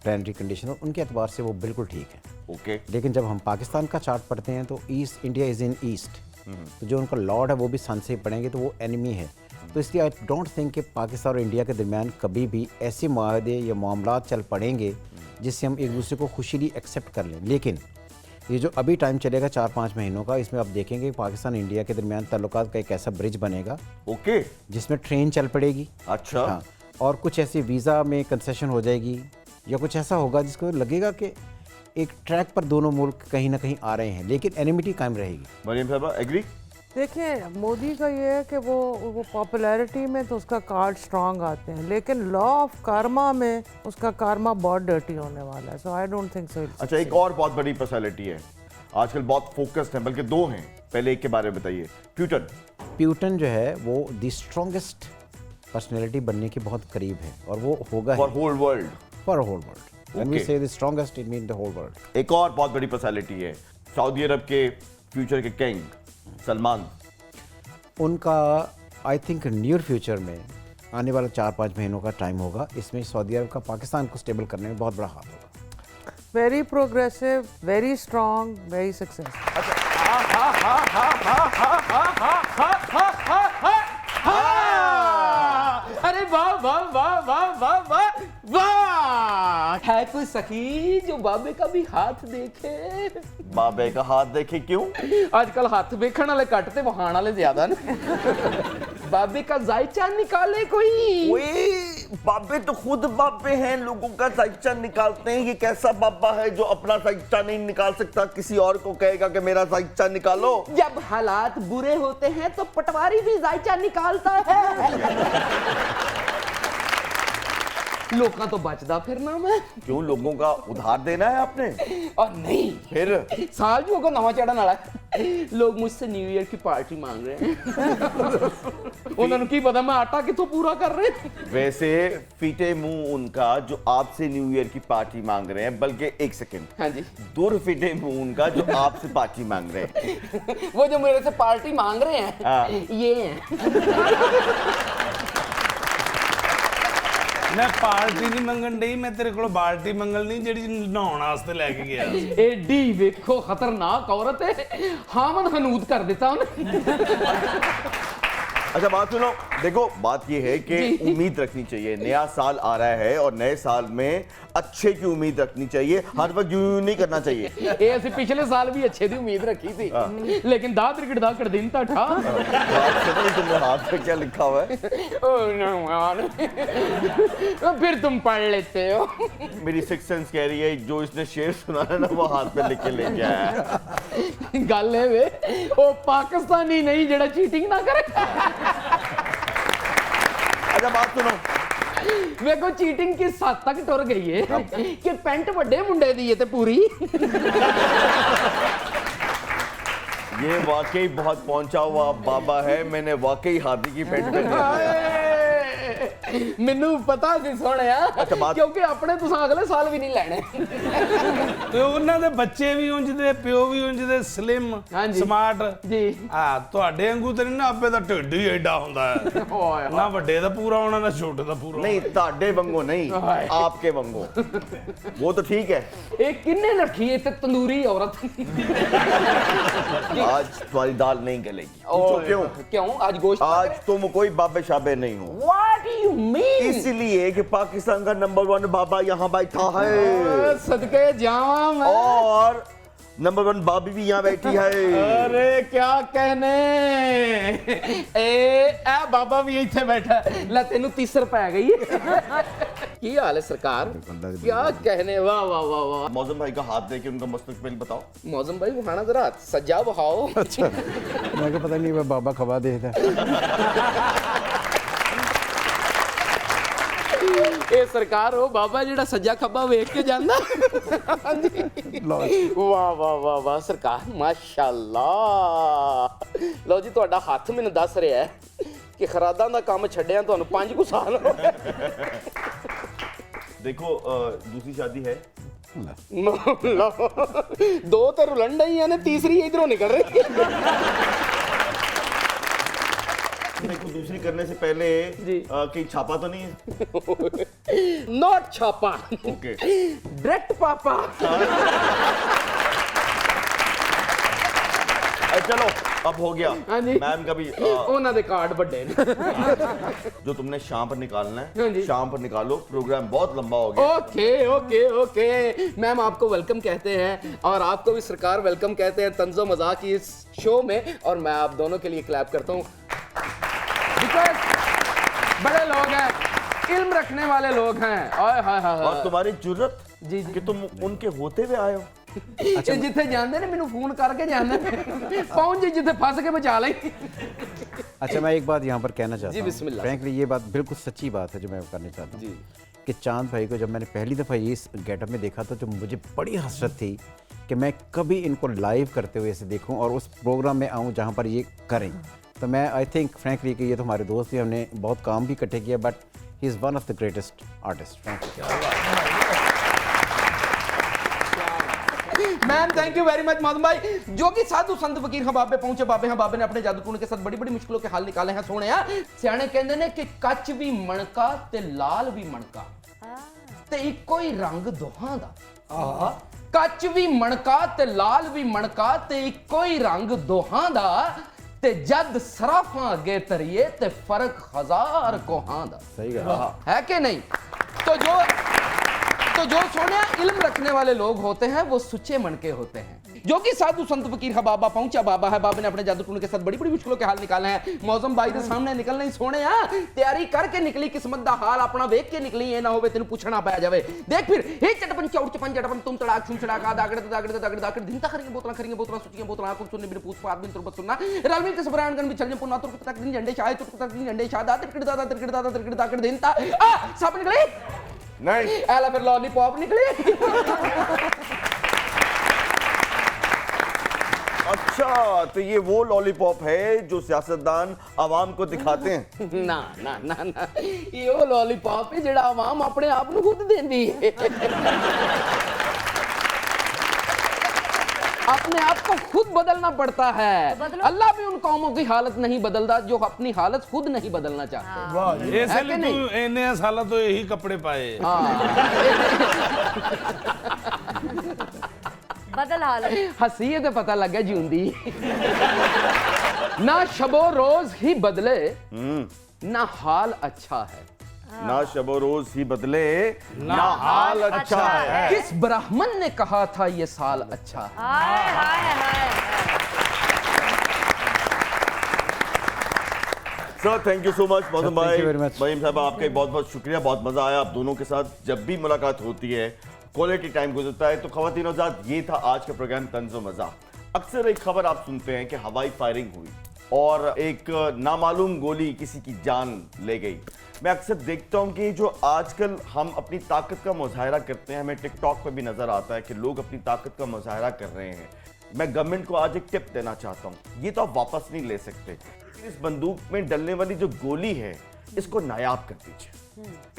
प्लानिटरी कंडीशन, उनके एतबार से वो बिल्कुल ठीक है। ओके, लेकिन जब हम पाकिस्तान का चार्ट पढ़ते हैं तो east, India is in east, तो जो उनका लॉर्ड है वो भी सन से पढ़ेंगे तो वो एनिमी है। तो इसलिए आई डोंट थिंक कि पाकिस्तान और इंडिया के दरमियान कभी भी ऐसे माहदे या मामलात चल पड़ेंगे जिससे हम एक दूसरे को खुशीली एक्सेप्ट कर लें। लेकिन ये जो अभी टाइम चलेगा 4-5 महीनों का, इसमें आप देखेंगे पाकिस्तान इंडिया के दरमियान ताल्लुकात का एक ऐसा ब्रिज बनेगा ओके, जिसमें ट्रेन चल पड़ेगी। अच्छा, हाँ, और कुछ ऐसी वीज़ा में कंसेशन हो जाएगी या कुछ ऐसा होगा जिसको लगेगा कि एक ट्रैक पर दोनों मुल्क कहीं ना कहीं आ रहे हैं, लेकिन एनिमिटी कायम रहेगी। मरियम साहबा एग्री? देखिए मोदी का ये है कि वो पॉपुलैरिटी में तो उसका कार्ड स्ट्रांग आते हैं, लेकिन लॉ ऑफ कार्मा में उसका कार्मा बहुत डर्टी होने वाला है। सो आई डोंट थिंक सो। अच्छा, एक और बहुत बड़ी पर्सनालिटी है आजकल, बहुत फोकस्ड है, बल्कि दो हैं, पहले एक के बारे में बताइए। प्यूटन जो है वो द स्ट्रॉन्गेस्ट पर्सनैलिटी बनने के बहुत करीब है, और वो होगा for whole world. For whole world. When we say the strongest, it means the whole world. एक और बहुत बड़ी पर्सनालिटी है सऊदी अरब के फ्यूचर के किंग सलमान। उनका आई थिंक नियर फ्यूचर में आने वाला 4-5 महीनों का टाइम होगा, इसमें सऊदी अरब का पाकिस्तान को स्टेबल करने में बहुत बड़ा हाथ होगा। Very progressive, very strong, very successful. अरे वाह वाह वाह वाह वाह वाह वाह! है कोई सखी जो बाबे का भी हाथ देखे? बाबे का हाथ देखे क्यों? आजकल हाथ वेखण वाले घट ते वहाण वाले ज्यादा ने। बाबे का जायचा निकाले कोई। ओए, बाबे तो खुद बाबे हैं, लोगों का जायचा निकालते हैं। ये कैसा बाबा है जो अपना जायचा नहीं निकाल सकता, किसी और को कहेगा कि मेरा जायचा निकालो? जब हालात बुरे होते हैं तो पटवारी भी जायचा निकालता है। लोगों तो बचदा फिरना मैं। क्यों, लोगों का उधार देना है आपने? और नहीं, फिर साल जो को नवा चढ़न वाला है। लोग मुझसे न्यू ईयर की पार्टी मांग रहे हैं। उन्होंने की पता मैं आटा कितों पूरा कर रहे हैं। वैसे फीटे मुंह उनका जो आपसे न्यू ईयर की पार्टी मांग रहे हैं, बल्कि एक सेकंड, हाँ जी, दूर फीटे मुंह उनका जो आपसे पार्टी मांग रहे हैं। वो जो मेरे से पार्टी मांग रहे हैं ये हैं। मैं पार्टी नहीं मंगन डई, मैं तेरे को पार्टी मंगल नहीं जेडी नहाउण वास्ते लेके गया। एडी वेखो खतरनाक औरत है, हामन हनूद कर देता उन्हें। अच्छा बात सुनो, देखो बात ये है कि उम्मीद रखनी चाहिए। नया साल आ रहा है और नए साल में अच्छे की उम्मीद रखनी चाहिए, हर वक्त यूं नहीं करना चाहिए। ऐसे पिछले साल भी अच्छे की उम्मीद रखी थी, लेकिन दादर दिन था ठा। तुमने हाथ पे क्या लिखा हुआ है? फिर तुम पढ़ लेते हो। मेरी सिक्स सेंस कह रही है जो इसने शेर सुना है ना वो हाथ पे लिख के ले गया है। गल है वे, वो पाकिस्तानी नहीं जेड़ा चीटिंग ना करे। अच्छा बात सुनो, वेखो चीटिंग किस हद तक टुर गई है कि पेंट बड़े मुंडे दी है ते पूरी। ये वाकई बहुत पहुंचा हुआ बाबा है, मैंने वाकई हाथी की पेंट पहनी है। मैनू पता सी सोहणिया, क्योंकि अपने तुसां अगले साल भी नहीं लेने। ਤੇ ਉਹਨਾਂ ਦੇ ਬੱਚੇ ਵੀ ਉਂਝ ਦੇ, ਪਿਓ ਵੀ ਉਂਝ ਦੇ, ਸਲਿਮ ਸਮਾਰਟ ਜੀ। ਹਾਂ, ਤੁਹਾਡੇ ਵਾਂਗੂ ਤੇ ਨਹੀਂ ਨਾ, ਆਪੇ ਦਾ ਢਿੱਡ ਹੀ ਐਡਾ ਹੁੰਦਾ ਹੈ ਨਾ, ਵੱਡੇ ਦਾ ਪੂਰਾ ਹੋਣਾ ਨਾ ਛੋਟੇ ਦਾ ਪੂਰਾ। नहीं ताडे वंगो नहीं, आपके वंगो, वो तो ठीक है। एक किन्ने रखी है तंदूरी औरत। आज तुम्हारी दाल नहीं गलेगी। पूछो क्यों? क्यों? आज गोश्त, आज तुम कोई बाबे शाबे नहीं हो। What do you mean? इसलिए कि पाकिस्तान का नंबर 1 बाबा यहाँ बैठा है, सदके जावा मैं। और नंबर 1 बाबी भी यहाँ बैठी है। अरे क्या कहने, ए बाबा भी इतने बैठा है। ला तेनू 30 रुपए आ गई। की हाल है सरकार, क्या कहने, वाह वाह वाह वाह। मौजम भाई का हाथ देके उनका मुस्तकबिल बताओ। मौजम भाई वहाना जरा सजा बहाओ। अच्छा, मैं को पता नहीं मैं बाबा खवा देता। ਇਹ ਸਰਕਾਰ ਉਹ ਬਾਬਾ ਜਿਹੜਾ ਸੱਜਾ ਖੱਬਾ ਵੇਖ ਕੇ ਜਾਂਦਾ। ਵਾਹ ਵਾਹ ਵਾਹ ਵਾਹ ਸਰਕਾਰ, ਮਾਸ਼ਾਅੱਲਾ। ਲਓ ਜੀ, ਤੁਹਾਡਾ ਹੱਥ ਮੈਨੂੰ ਦੱਸ ਰਿਹਾ ਹੈ ਕਿ ਖਰਾਦਾਂ ਦਾ ਕੰਮ ਛੱਡਿਆ ਤੁਹਾਨੂੰ 5 ਸਾਲ ਹੋ ਗਏ। देखो दूसरी शादी है? ਦੋ ਤੇ ਰੁਲਣ ਡਈਆਂ ਨੇ, ਤੀਸਰੀ ਇਧਰੋਂ ਨਿਕਲ ਰਹੀ ਹੈ। देखो दूसरी करने से पहले कहीं छापा तो नहीं है? नॉट छापा, ओके, डायरेक्ट पापा। चलो अब हो गया। हाँ जी। मैम का भी ਉਹਨਾਂ ਦੇ ਕਾਰਡ ਵੱਡੇ ਨੇ। जो तुमने शाम पर निकालना हाँ है जी। शाम पर निकालो, प्रोग्राम बहुत लंबा हो गया। ओके ओके ओके, मैम आपको वेलकम कहते हैं और आपको भी सरकार वेलकम कहते हैं तंज़ो मज़ाक की इस शो में, और मैं आप दोनों के लिए क्लैप करता हूँ बिकॉज बड़े लोग हैं, इल्म रखने वाले लोग हैं। आय हाय हाय और तुम्हारी जुर्रत जी, जी। कि तुम उनके होते हुए आए हो। ਇਹ ਜਿੱਥੇ ਜਾਂਦੇ ਨੇ ਮੈਨੂੰ ਫੋਨ ਕਰਕੇ ਜਾਂਦੇ ਨੇ ਪਹੁੰਚ ਜੀ ਜਿੱਥੇ फंस के बचा ले। अच्छा, मैं एक बात यहाँ पर कहना चाहता जी, हूँ। बिस्मिल्लाह। फ्रैंकली ये बात बिल्कुल सच्ची बात है जो मैं करना चाहता हूँ जी। कि चांद भाई को जब मैंने पहली दफ़ा ये इस गेटअप में देखा तो मुझे बड़ी हसरत थी कि मैं कभी इनको लाइव करते हुए ऐसे देखूं और उस प्रोग्राम में आऊं जहां पर ये करें। तो मैं आई थिंक फ्रैंकली कि ये तो हमारे दोस्त हैं, हमने बहुत काम भी इकट्ठे किया, but he is one of the greatest artist. Ma'am thank you very much मौसम भाई। जो कि साधु संत फकीर हबाबे पहुंचे बाबे हैं, बाबे ने अपने जादू टूण के साथ बड़ी बड़ी मुश्किलों के हल निकाले हैं। सोने सियाने कहते ने कि कच भी मणका ते लाल भी मणका ते इको ही रंग दोहां दा। कच भी मणका ते लाल भी मणका ते इको ही रंग दोहां दा ते जद सराफां अगे तरिए ते फर्क हजार कोहां दा। सही कहा है कि नहीं? तो जो सोने इल्म रखने वाले लोग होते हैं वो सुच्चे मन के होते हैं। जो कि साधु संत फकीर हबाबा पहुंचा बाबा है, बाबे ने अपने जादू टूण के साथ बड़ी बड़ी मुश्किलों के हाल निकाले हैं। मौसम भाई के सामने निकलना ही सोने तैयारी करके निकली, किस्मत दा हाल अपना वेख के निकली, ये ना होवे तेन पूछना पै जावे। देख फिर हे चटपन चौड़ चपन चटपन तुम तड़ाक सुन चड़ाका दागड़ दागड़ दागड़ दागड़ दिन तक खरियां बोतलां सुचियां बोतलां आंखों सुनने बिन पूछ पात बिन तुरबत सुनना रलमिल के सबरान गन बिछल पुना तुर तक दिन झंडे शायद तुर तक दिन झंडे शादा तिरकड़ दाकड़ दिन ता सब निकले नहीं एला फिर लॉलीपॉप निकले। अच्छा, तो ये वो लॉलीपॉप है जो सियासतदान आवाम को दिखाते हैं। ना ना ना ना, ये वो लॉलीपॉप है जेड़ा आवाम अपने आप ਨੂੰ खुद देंदी है। अपने आप को खुद बदलना पड़ता है। अल्लाह भी उन कौमों की हालत नहीं बदलता जो अपनी हालत खुद नहीं बदलना चाहते। वाह, है ऐसे कि लिए तू इन्ने साल तो यही कपड़े पाए। बदल हाल है। हसी है तो पता लग गया जिंदी। ना शबो रोज ही बदले ना हाल अच्छा है। ना शबो रोज ही बदले ना हाल अच्छा है। किस ब्राह्मण ने कहा था ये साल अच्छा है? Hi hi hi. Sir thank you so much मौसम thank भाई, you very much. महीम साहब आपका बहुत बहुत शुक्रिया। बहुत मजा आया आप दोनों के साथ। जब भी मुलाकात होती है क्वालिटी टाइम गुजरता है। तो खवातीन और हज़रात, ये था आज का प्रोग्राम तंज़ो मज़ा। अक्सर एक खबर आप सुनते हैं कि हवाई फायरिंग हुई और एक नामालूम गोली किसी की जान ले गई। मैं अक्सर देखता हूं कि जो आजकल हम अपनी ताकत का मुजाहरा करते हैं, हमें टिकटॉक पर भी नजर आता है कि लोग अपनी ताकत का मुजाहरा कर रहे हैं। मैं गवर्नमेंट को आज एक टिप देना चाहता हूं, ये तो आप वापस नहीं ले सकते। इस बंदूक में डलने वाली जो गोली है इसको नायाब कर दीजिए,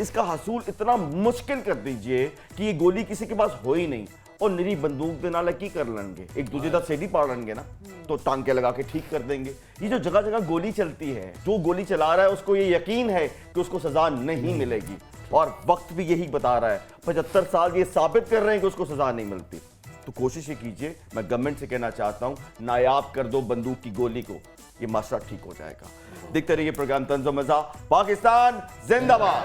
इसका हसूल इतना मुश्किल कर दीजिए कि ये गोली किसी के पास हो ही नहीं और निरी बंदूक दे नाल की कर लेंगे, एक दूसरे का सेडी पाड़ लेंगे ना तो टांके लगा के ठीक कर देंगे। ये जो जगह जगह गोली चलती है, जो गोली चला रहा है उसको ये यकीन है कि उसको सजा नहीं मिलेगी और वक्त भी यही बता रहा है। 75 साल ये साबित कर रहे हैं कि उसको सजा नहीं मिलती। तो कोशिश ये कीजिए, मैं गवर्नमेंट से कहना चाहता हूं, नायाब कर दो बंदूक की गोली को, ये मसला ठीक हो जाएगा। देखते रहिए प्रोग्राम तंज़ो मज़ा। पाकिस्तान जिंदाबाद।